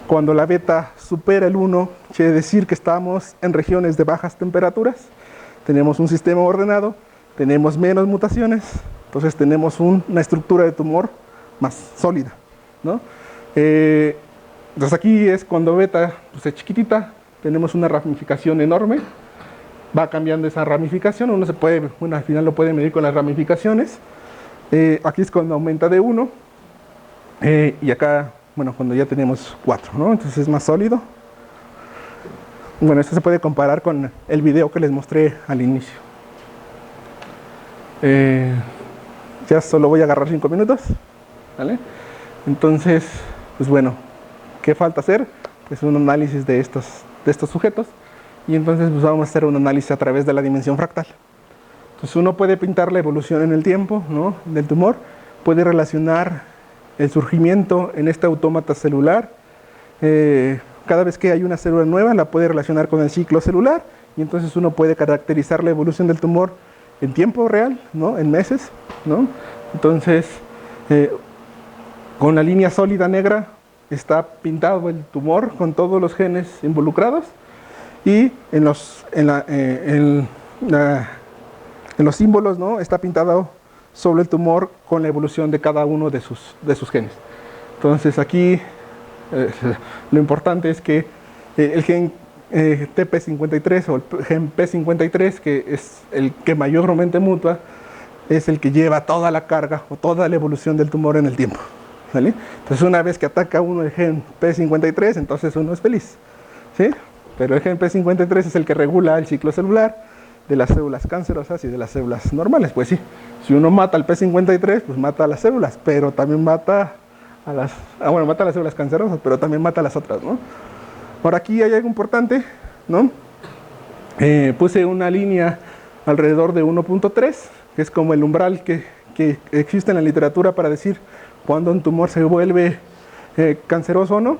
Cuando la beta supera el 1, quiere decir que estamos en regiones de bajas temperaturas, tenemos un sistema ordenado, tenemos menos mutaciones, entonces tenemos una estructura de tumor más sólida, ¿no? Entonces aquí es cuando beta pues, es chiquitita, tenemos una ramificación enorme, va cambiando esa ramificación, uno al final lo puede medir con las ramificaciones. Aquí es cuando aumenta de 1, y acá, bueno, cuando ya tenemos 4, ¿no? Entonces es más sólido. Bueno, esto se puede comparar con el video que les mostré al inicio. Ya solo voy a agarrar 5 minutos, ¿vale? Entonces, pues bueno, ¿qué falta hacer? Pues un análisis de estos sujetos, y entonces pues vamos a hacer un análisis a través de la dimensión fractal. Entonces uno puede pintar la evolución en el tiempo, ¿no?, del tumor, puede relacionar el surgimiento en este autómata celular. Cada vez que hay una célula nueva la puede relacionar con el ciclo celular, y entonces uno puede caracterizar la evolución del tumor en tiempo real, ¿no?, en meses, ¿no? Entonces, con la línea sólida negra está pintado el tumor con todos los genes involucrados, y en los símbolos, ¿no?, está pintado sobre el tumor con la evolución de cada uno de sus genes. Entonces aquí lo importante es que el gen TP53 o el gen P53, que es el que mayormente muta, es el que lleva toda la carga o toda la evolución del tumor en el tiempo, ¿vale? Entonces una vez que ataca uno el gen P53, entonces uno es feliz, ¿sí? Pero el gen P53 es el que regula el ciclo celular de las células cancerosas y de las células normales. Pues sí, si uno mata al P53, pues mata a las células, pero también mata a mata a las células cancerosas, pero también mata a las otras, ¿no? Ahora aquí hay algo importante, ¿no? Puse una línea alrededor de 1.3, que es como el umbral que existe en la literatura para decir cuándo un tumor se vuelve canceroso o no.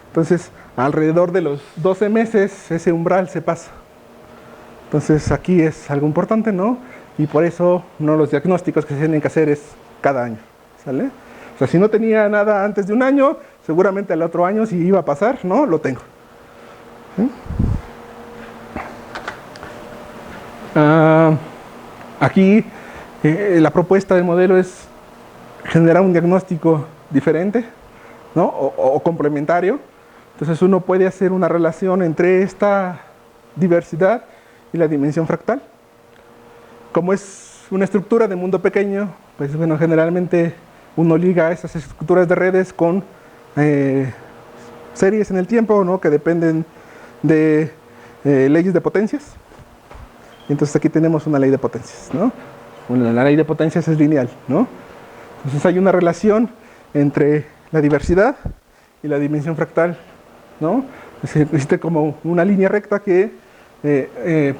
Entonces, alrededor de los 12 meses ese umbral se pasa. Entonces aquí es algo importante, ¿no? Y por eso los diagnósticos que se tienen que hacer es cada año, ¿sale? O sea, si no tenía nada antes de un año, seguramente al otro año, si iba a pasar, ¿no?, lo tengo. ¿Sí? Aquí la propuesta del modelo es generar un diagnóstico diferente, ¿no?, o complementario. Entonces uno puede hacer una relación entre esta diversidad y la dimensión fractal. Como es una estructura de mundo pequeño, pues bueno, generalmente uno liga esas estructuras de redes con series en el tiempo, ¿no?, que dependen de leyes de potencias. Entonces aquí tenemos una ley de potencias, ¿no? Bueno, la ley de potencias es lineal, ¿no? Entonces hay una relación entre la diversidad y la dimensión fractal, ¿no? Existe como una línea recta que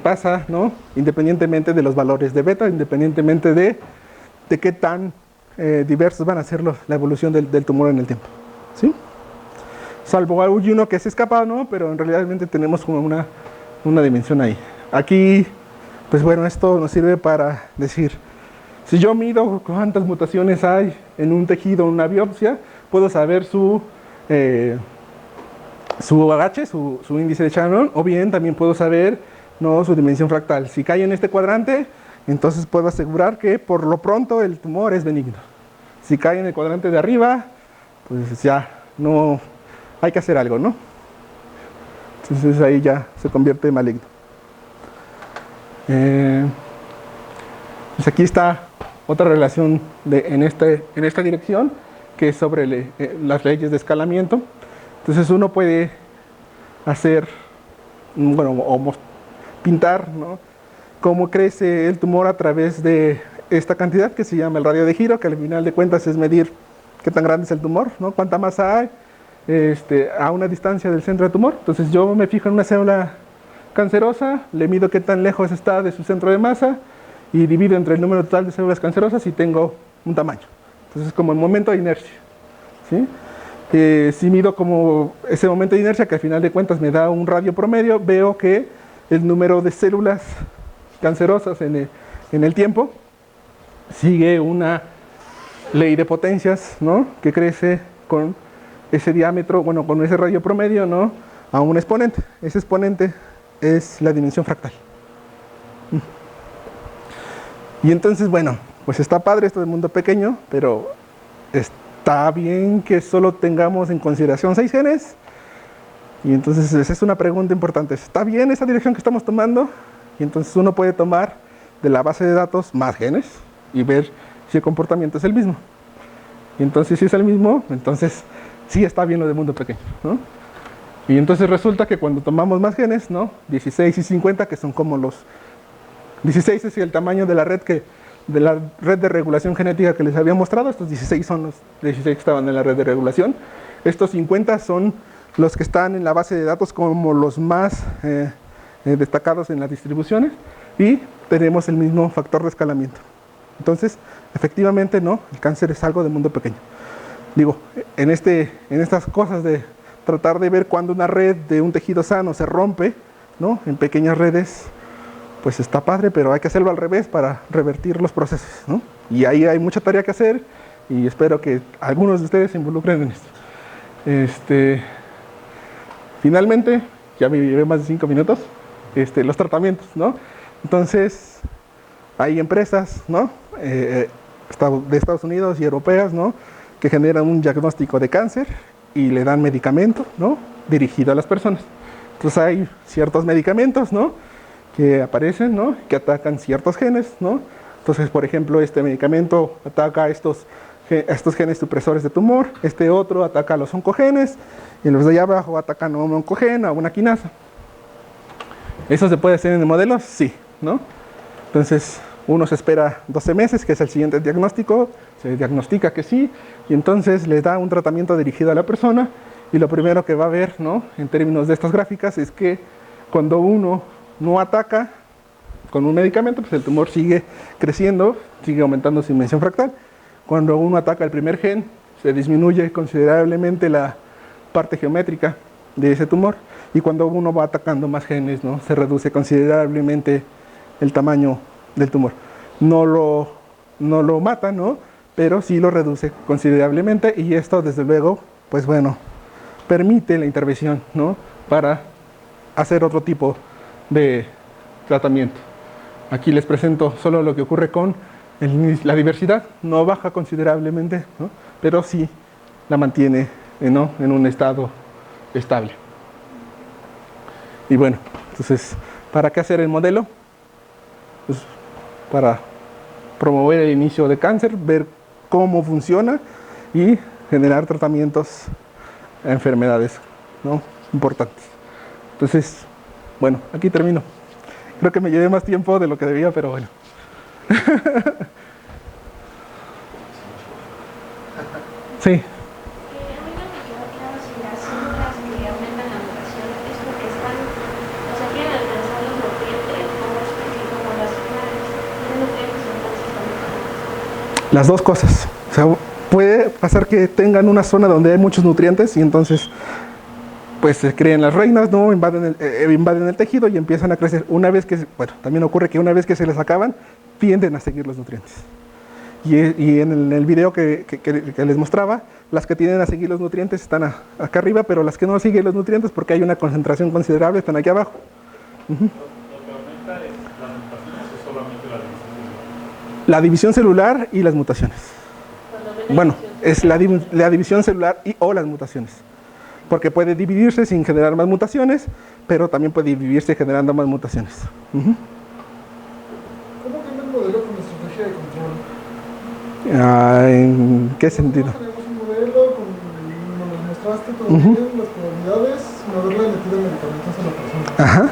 pasa, ¿no?, independientemente de los valores de beta, independientemente de qué tan diversos van a ser la evolución del tumor en el tiempo, ¿sí? Salvo uno que se escapa, ¿no?, pero en realidad tenemos como una dimensión ahí. Aquí, pues bueno, esto nos sirve para decir, si yo mido cuántas mutaciones hay en un tejido, en una biopsia, puedo saber su AH, su índice de Shannon, o bien también puedo saber, ¿no?, su dimensión fractal. Si cae en este cuadrante, entonces puedo asegurar que por lo pronto el tumor es benigno. Si cae en el cuadrante de arriba, pues ya no hay que hacer algo, ¿no? Entonces ahí ya se convierte en maligno. Pues aquí está otra relación en esta dirección, que es sobre las leyes de escalamiento. Entonces uno puede hacer, bueno, o pintar, ¿no?, cómo crece el tumor a través de esta cantidad que se llama el radio de giro, que al final de cuentas es medir qué tan grande es el tumor, ¿no?, cuánta masa hay a una distancia del centro del tumor. Entonces yo me fijo en una célula cancerosa, le mido qué tan lejos está de su centro de masa y divido entre el número total de células cancerosas y tengo un tamaño. Entonces es como el momento de inercia, ¿sí? Si mido como ese momento de inercia, que al final de cuentas me da un radio promedio, veo que el número de células cancerosas en el tiempo sigue una ley de potencias, ¿no?, que crece con ese diámetro, bueno, con ese radio promedio, ¿no?, a un exponente. Ese exponente es la dimensión fractal. Y entonces, bueno, pues está padre esto del mundo pequeño, pero está bien que solo tengamos en consideración 6 genes. Y entonces esa es una pregunta importante. ¿Está bien esa dirección que estamos tomando? Y entonces uno puede tomar de la base de datos más genes y ver si el comportamiento es el mismo. Y entonces si es el mismo, entonces sí está bien lo del mundo pequeño, ¿no? Y entonces resulta que cuando tomamos más genes, ¿no?, 16 y 50, que son como los... 16 es el tamaño de la red de regulación genética que les había mostrado. Estos 16 son los 16 que estaban en la red de regulación. Estos 50 son los que están en la base de datos como los más destacados en las distribuciones, y tenemos el mismo factor de escalamiento. Entonces, efectivamente, no, el cáncer es algo de mundo pequeño. Digo, en estas cosas de tratar de ver cuando una red de un tejido sano se rompe, ¿no?, en pequeñas redes, pues está padre, pero hay que hacerlo al revés para revertir los procesos, ¿no? Y ahí hay mucha tarea que hacer, y espero que algunos de ustedes se involucren en esto. Finalmente, ya me llevé más de 5 minutos, los tratamientos, ¿no? Entonces, hay empresas, ¿no?, de Estados Unidos y europeas, ¿no?, que generan un diagnóstico de cáncer y le dan medicamento, ¿no?, dirigido a las personas. Entonces hay ciertos medicamentos, ¿no?, que aparecen, ¿no?, que atacan ciertos genes, ¿no? Entonces, por ejemplo, este medicamento ataca a estos genes supresores de tumor, este otro ataca a los oncogenes, y los de allá abajo atacan a un oncogeno, a una quinasa. ¿Eso se puede hacer en el modelo? Sí, ¿no? Entonces, uno se espera 12 meses, que es el siguiente diagnóstico, se diagnostica que sí, y entonces le da un tratamiento dirigido a la persona, y lo primero que va a ver, ¿no?, en términos de estas gráficas, es que cuando uno no ataca con un medicamento, pues el tumor sigue creciendo, sigue aumentando su dimensión fractal. Cuando uno ataca el primer gen, se disminuye considerablemente la parte geométrica de ese tumor, y cuando uno va atacando más genes, ¿no?, se reduce considerablemente el tamaño del tumor. No lo mata, ¿no?, pero sí lo reduce considerablemente, y esto, desde luego, pues bueno, permite la intervención, ¿no?, para hacer otro tipo de tratamiento. Aquí les presento solo lo que ocurre con la diversidad. No baja considerablemente, ¿no?, pero sí la mantiene, ¿no?, en un estado estable. Y bueno, entonces, ¿para qué hacer el modelo? Pues para promover el inicio de cáncer, ver cómo funciona y generar tratamientos a enfermedades, ¿no?, importantes. Entonces, bueno, aquí termino. Creo que me llevé más tiempo de lo que debía, pero bueno. Sí. A mí lo que quedó claro si las células que aumentan la mutación es porque están, o sea, quieren alcanzar los nutrientes como las flores, los nutrientes entonces también. Las dos cosas. O sea, puede pasar que tengan una zona donde hay muchos nutrientes y entonces pues se creen las reinas, ¿no?, invaden el tejido y empiezan a crecer. Una vez que, bueno, también ocurre que una vez que se les acaban, tienden a seguir los nutrientes. Y en el video que les mostraba, las que tienden a seguir los nutrientes están acá arriba, pero las que no siguen los nutrientes, porque hay una concentración considerable, están aquí abajo. ¿Lo que aumenta es las mutaciones o solamente la división celular? La división celular y las mutaciones. Bueno, es la división celular o las mutaciones. Porque puede dividirse sin generar más mutaciones, pero también puede dividirse generando más mutaciones. ¿Cómo cambia el modelo con la estrategia de control? ¿En qué sentido? Tenemos un modelo, nos lo mostraste todo bien, las probabilidades, sin haberle metido medicamentos a la persona. Ajá.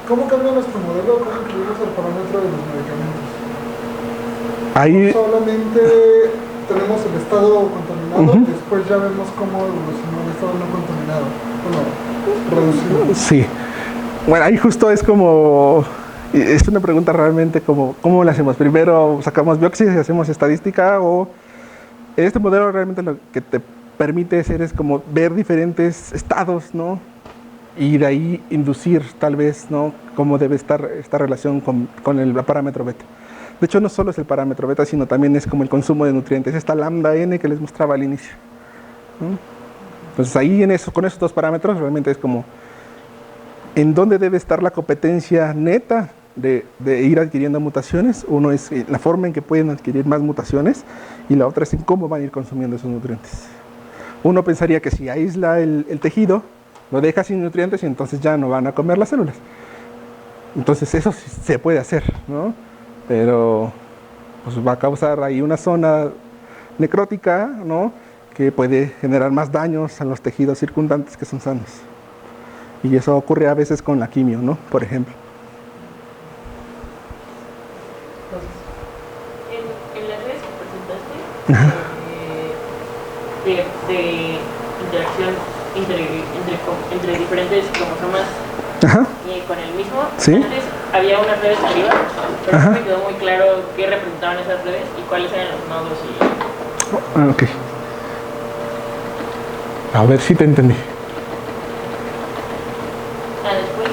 ¿Cómo cambia nuestro modelo? ¿Cómo incluimos el parámetro de los medicamentos? Ahí, Solamente tenemos el estado contaminado y después ya vemos cómo evolucionó el estado no contaminado. Bueno, reducido. sí. Bueno, ahí justo es como... Es una pregunta realmente como, ¿cómo lo hacemos? Primero sacamos biopsias y hacemos estadística, o este modelo realmente lo que te permite hacer es como ver diferentes estados, ¿no? Y de ahí inducir tal vez, ¿no?, cómo debe estar esta relación con el parámetro beta. De hecho, no solo es el parámetro beta, sino también es como el consumo de nutrientes, esta lambda N que les mostraba al inicio. ¿no? Entonces ahí con esos dos parámetros realmente es como en dónde debe estar la competencia neta de ir adquiriendo mutaciones. Uno es la forma en que pueden adquirir más mutaciones y la otra es en cómo van a ir consumiendo esos nutrientes. Uno pensaría que si aísla el tejido, lo deja sin nutrientes y entonces ya no van a comer las células. Entonces eso sí se puede hacer, ¿no? Pero pues va a causar ahí una zona necrótica, ¿no? Que puede generar más daños a los tejidos circundantes que son sanos. Y eso ocurre a veces con la quimio, ¿no? Por ejemplo. En las redes que presentaste, de interacción entre diferentes cromosomas Ajá. con el mismo, ¿Sí? antes había unas redes arriba, pero Ajá. no me quedó muy claro qué representaban esas redes y cuáles eran los nodos y... Ok. A ver si te entendí. después.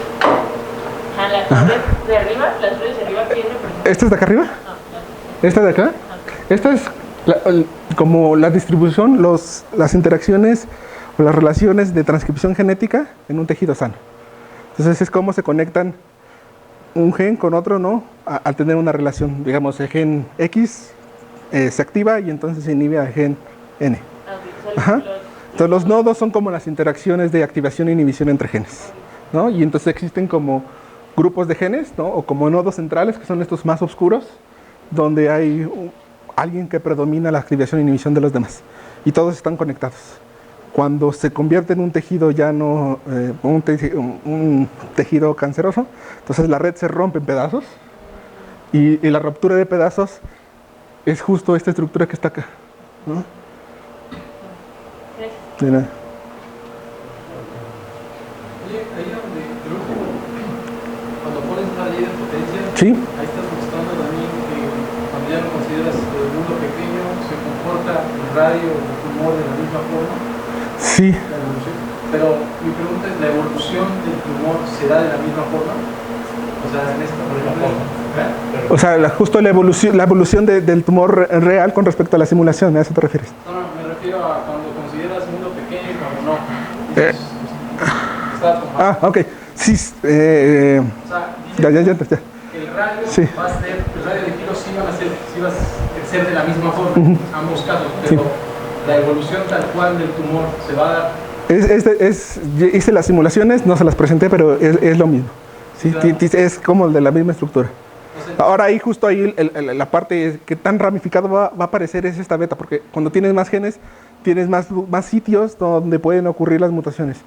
La red de arriba, las redes de arriba, ¿qué representan? ¿Esta es de acá arriba? ¿Esta de acá? Esta es como la distribución, las interacciones o las relaciones de transcripción genética en un tejido sano. Entonces es cómo se conectan un gen con otro, ¿no? Al tener una relación, digamos, el gen X se activa y entonces se inhibe al gen N. Ajá. Entonces los nodos son como las interacciones de activación e inhibición entre genes, ¿no? Y entonces existen como grupos de genes, ¿no? O como nodos centrales, que son estos más oscuros, donde hay alguien que predomina la activación e inhibición de los demás. Y todos están conectados. Cuando se convierte en un tejido ya no, un tejido canceroso, entonces la red se rompe en pedazos. Y la ruptura de pedazos es justo esta estructura que está acá, ¿no? De nada. Oye, ahí donde creo que cuando pones una ley de potencia, Sí. ahí estás mostrando también que cuando ya lo consideras el mundo pequeño, se comporta el radio o el tumor de la misma forma. Sí. La evolución. Pero mi pregunta es, ¿la evolución del tumor será de la misma forma? O sea, en esta, por ejemplo, O sea, justo la evolución del tumor real con respecto a la simulación, ¿a eso te refieres? no, me refiero a cuando consideras mundo pequeño y cuando no. Dices, está tomado. Ok. Sí. O sea, Ya. el radio Sí. va a ser, el radio de giros sí va a ser de la misma forma, ambos casos, pero la evolución tal cual del tumor se va a dar. Hice las simulaciones, no se las presenté, pero es lo mismo. Sí, Claro. es como de la misma estructura. O sea, Ahora ahí justo ahí la parte que tan ramificado va a aparecer es esta beta, porque cuando tienes más genes, tienes más sitios donde pueden ocurrir las mutaciones.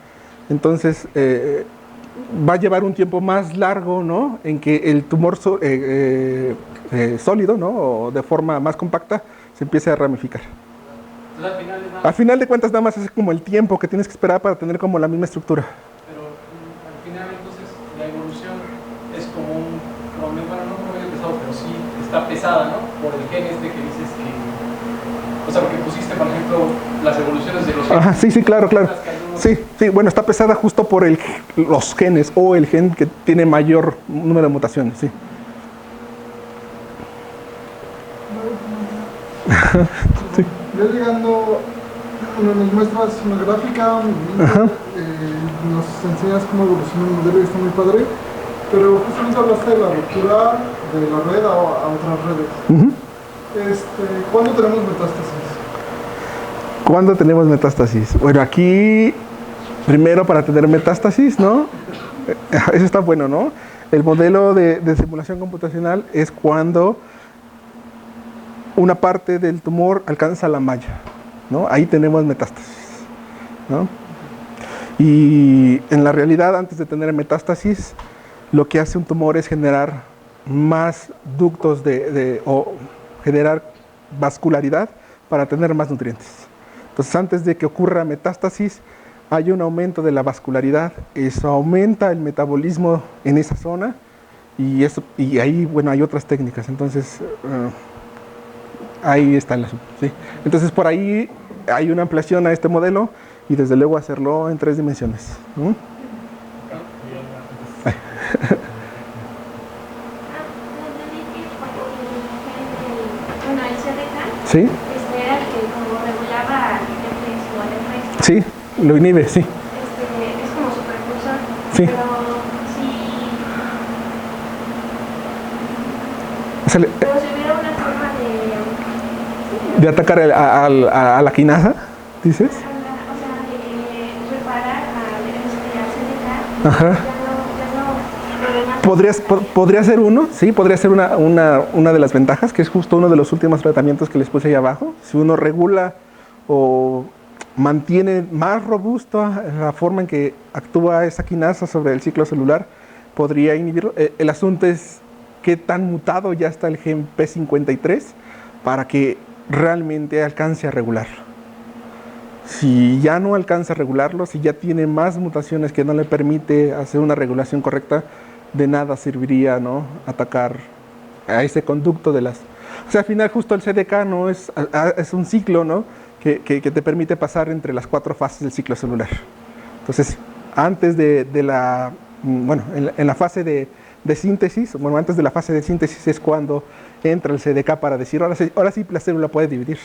Entonces va a llevar un tiempo más largo, ¿no? En que el tumor sólido, ¿no? O de forma más compacta se empiece a ramificar. entonces, al final es nada, Al final de cuentas nada más es como el tiempo que tienes que esperar para tener como la misma estructura. pero al final entonces la evolución es como un promedio, bueno, no promedio pesado, pero sí está pesada, ¿no? Por el gen este que dices que, o sea, porque pusiste, por ejemplo, las evoluciones de los genes. Ajá, sí, claro. Que algunos- Sí, bueno, está pesada justo por los genes o el gen que tiene mayor número de mutaciones, sí. Sí. Ya llegando, nos muestras una gráfica, nos enseñas cómo evoluciona el modelo y está muy padre, pero justamente hablaste de la ruptura de la red a otras redes. Ujú. ¿Cuándo tenemos metástasis? ¿Cuándo tenemos metástasis? Bueno, aquí, primero para tener metástasis, ¿no? Eso está bueno, ¿no? El modelo de simulación computacional es cuando una parte del tumor alcanza la malla, ¿no? Ahí tenemos metástasis, ¿no? Y en la realidad, antes de tener metástasis, lo que hace un tumor es generar más ductos o generar vascularidad para tener más nutrientes. Entonces, antes de que ocurra metástasis, hay un aumento de la vascularidad, eso aumenta el metabolismo en esa zona y ahí, bueno, hay otras técnicas. Entonces, ahí está el asunto, ¿sí? Entonces, por ahí hay una ampliación a este modelo y desde luego hacerlo en 3 dimensiones, ¿no? Bueno, el CDK ¿Sí? era el que como regulaba el reflejo, Sí, lo inhibe, sí. Es como su precursor. Sí. Pero si, O sea, pero si hubiera una forma de atacar a la quinasa, dices. o sea, de reparar al CDK, Ajá. ya no problemas. Podría ser uno, sí, podría ser una de las ventajas, que es justo uno de los últimos tratamientos que les puse ahí abajo. Si uno regula o mantiene más robusta la forma en que actúa esa quinasa sobre el ciclo celular, podría inhibirlo. El asunto es qué tan mutado ya está el gen P53 para que realmente alcance a regularlo. Si ya no alcanza a regularlo, si ya tiene más mutaciones que no le permite hacer una regulación correcta, de nada serviría, ¿no?, atacar a ese conducto de las... O sea, al final justo el CDK no es un ciclo, ¿no?, que te permite pasar entre las 4 fases del ciclo celular. Entonces, antes de la... Bueno, en la fase de síntesis, bueno, antes de la fase de síntesis es cuando entra el CDK para decir, ahora sí la célula puede dividir.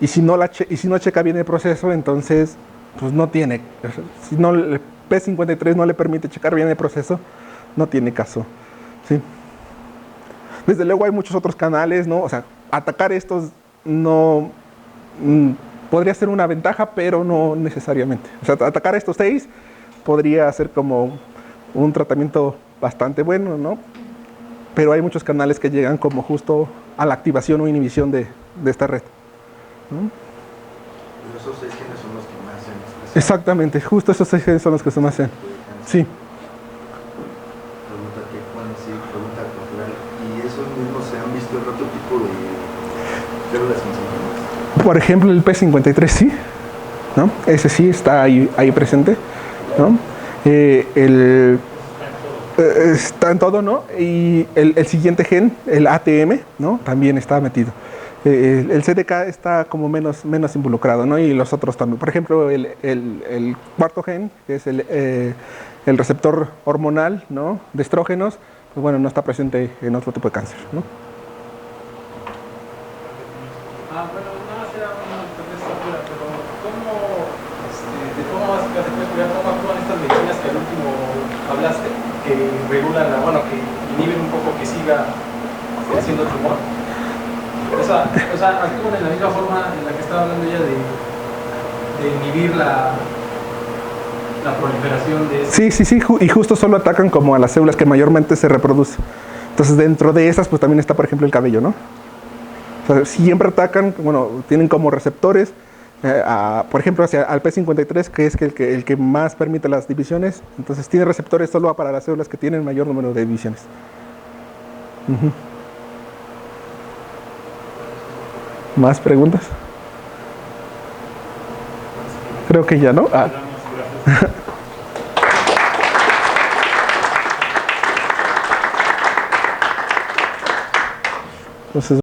Y si no checa bien el proceso, entonces, pues no tiene... Si no, el P53 no le permite checar bien el proceso, no tiene caso, ¿sí? Desde luego hay muchos otros canales, ¿no? O sea, atacar estos no... podría ser una ventaja, pero no necesariamente. O sea, atacar estos 6 podría ser como un tratamiento bastante bueno, ¿no? Pero hay muchos canales que llegan como justo a la activación o inhibición de esta red, ¿no? Esos 6 genes son los que más se expresan. Exactamente, justo esos 6 genes son los que se más hacen. Sí. Pregunta que Juan, sí, pregunta cultural. ¿Y esos mismos se han visto en otro tipo de células insígnidas? Por ejemplo, el P53 sí, ¿no? Ese sí está ahí presente, ¿no? Está en todo, ¿no? Y el siguiente gen, el ATM, ¿no?, también está metido. El CDK está como menos involucrado, ¿no? Y los otros también. Por ejemplo, el cuarto gen, que es el receptor hormonal, ¿no?, de estrógenos, pues bueno, no está presente en otro tipo de cáncer, ¿no? Bueno, nada más era una pregunta, pero de forma básica se puede explicar cómo actúan estas medicinas que al último hablaste, que regulan, que inhiben un poco que siga creciendo el tumor? O sea, actúan en la misma forma en la que estaba hablando ella de inhibir la proliferación de... Sí, y justo solo atacan como a las células que mayormente se reproducen. Entonces, dentro de esas, pues también está, por ejemplo, el cabello, ¿no? O sea, siempre atacan, tienen como receptores, por ejemplo, al P53, que es el que más permite las divisiones. Entonces, tiene receptores solo para las células que tienen mayor número de divisiones. ¿Más preguntas? Creo que ya, ¿no? Entonces,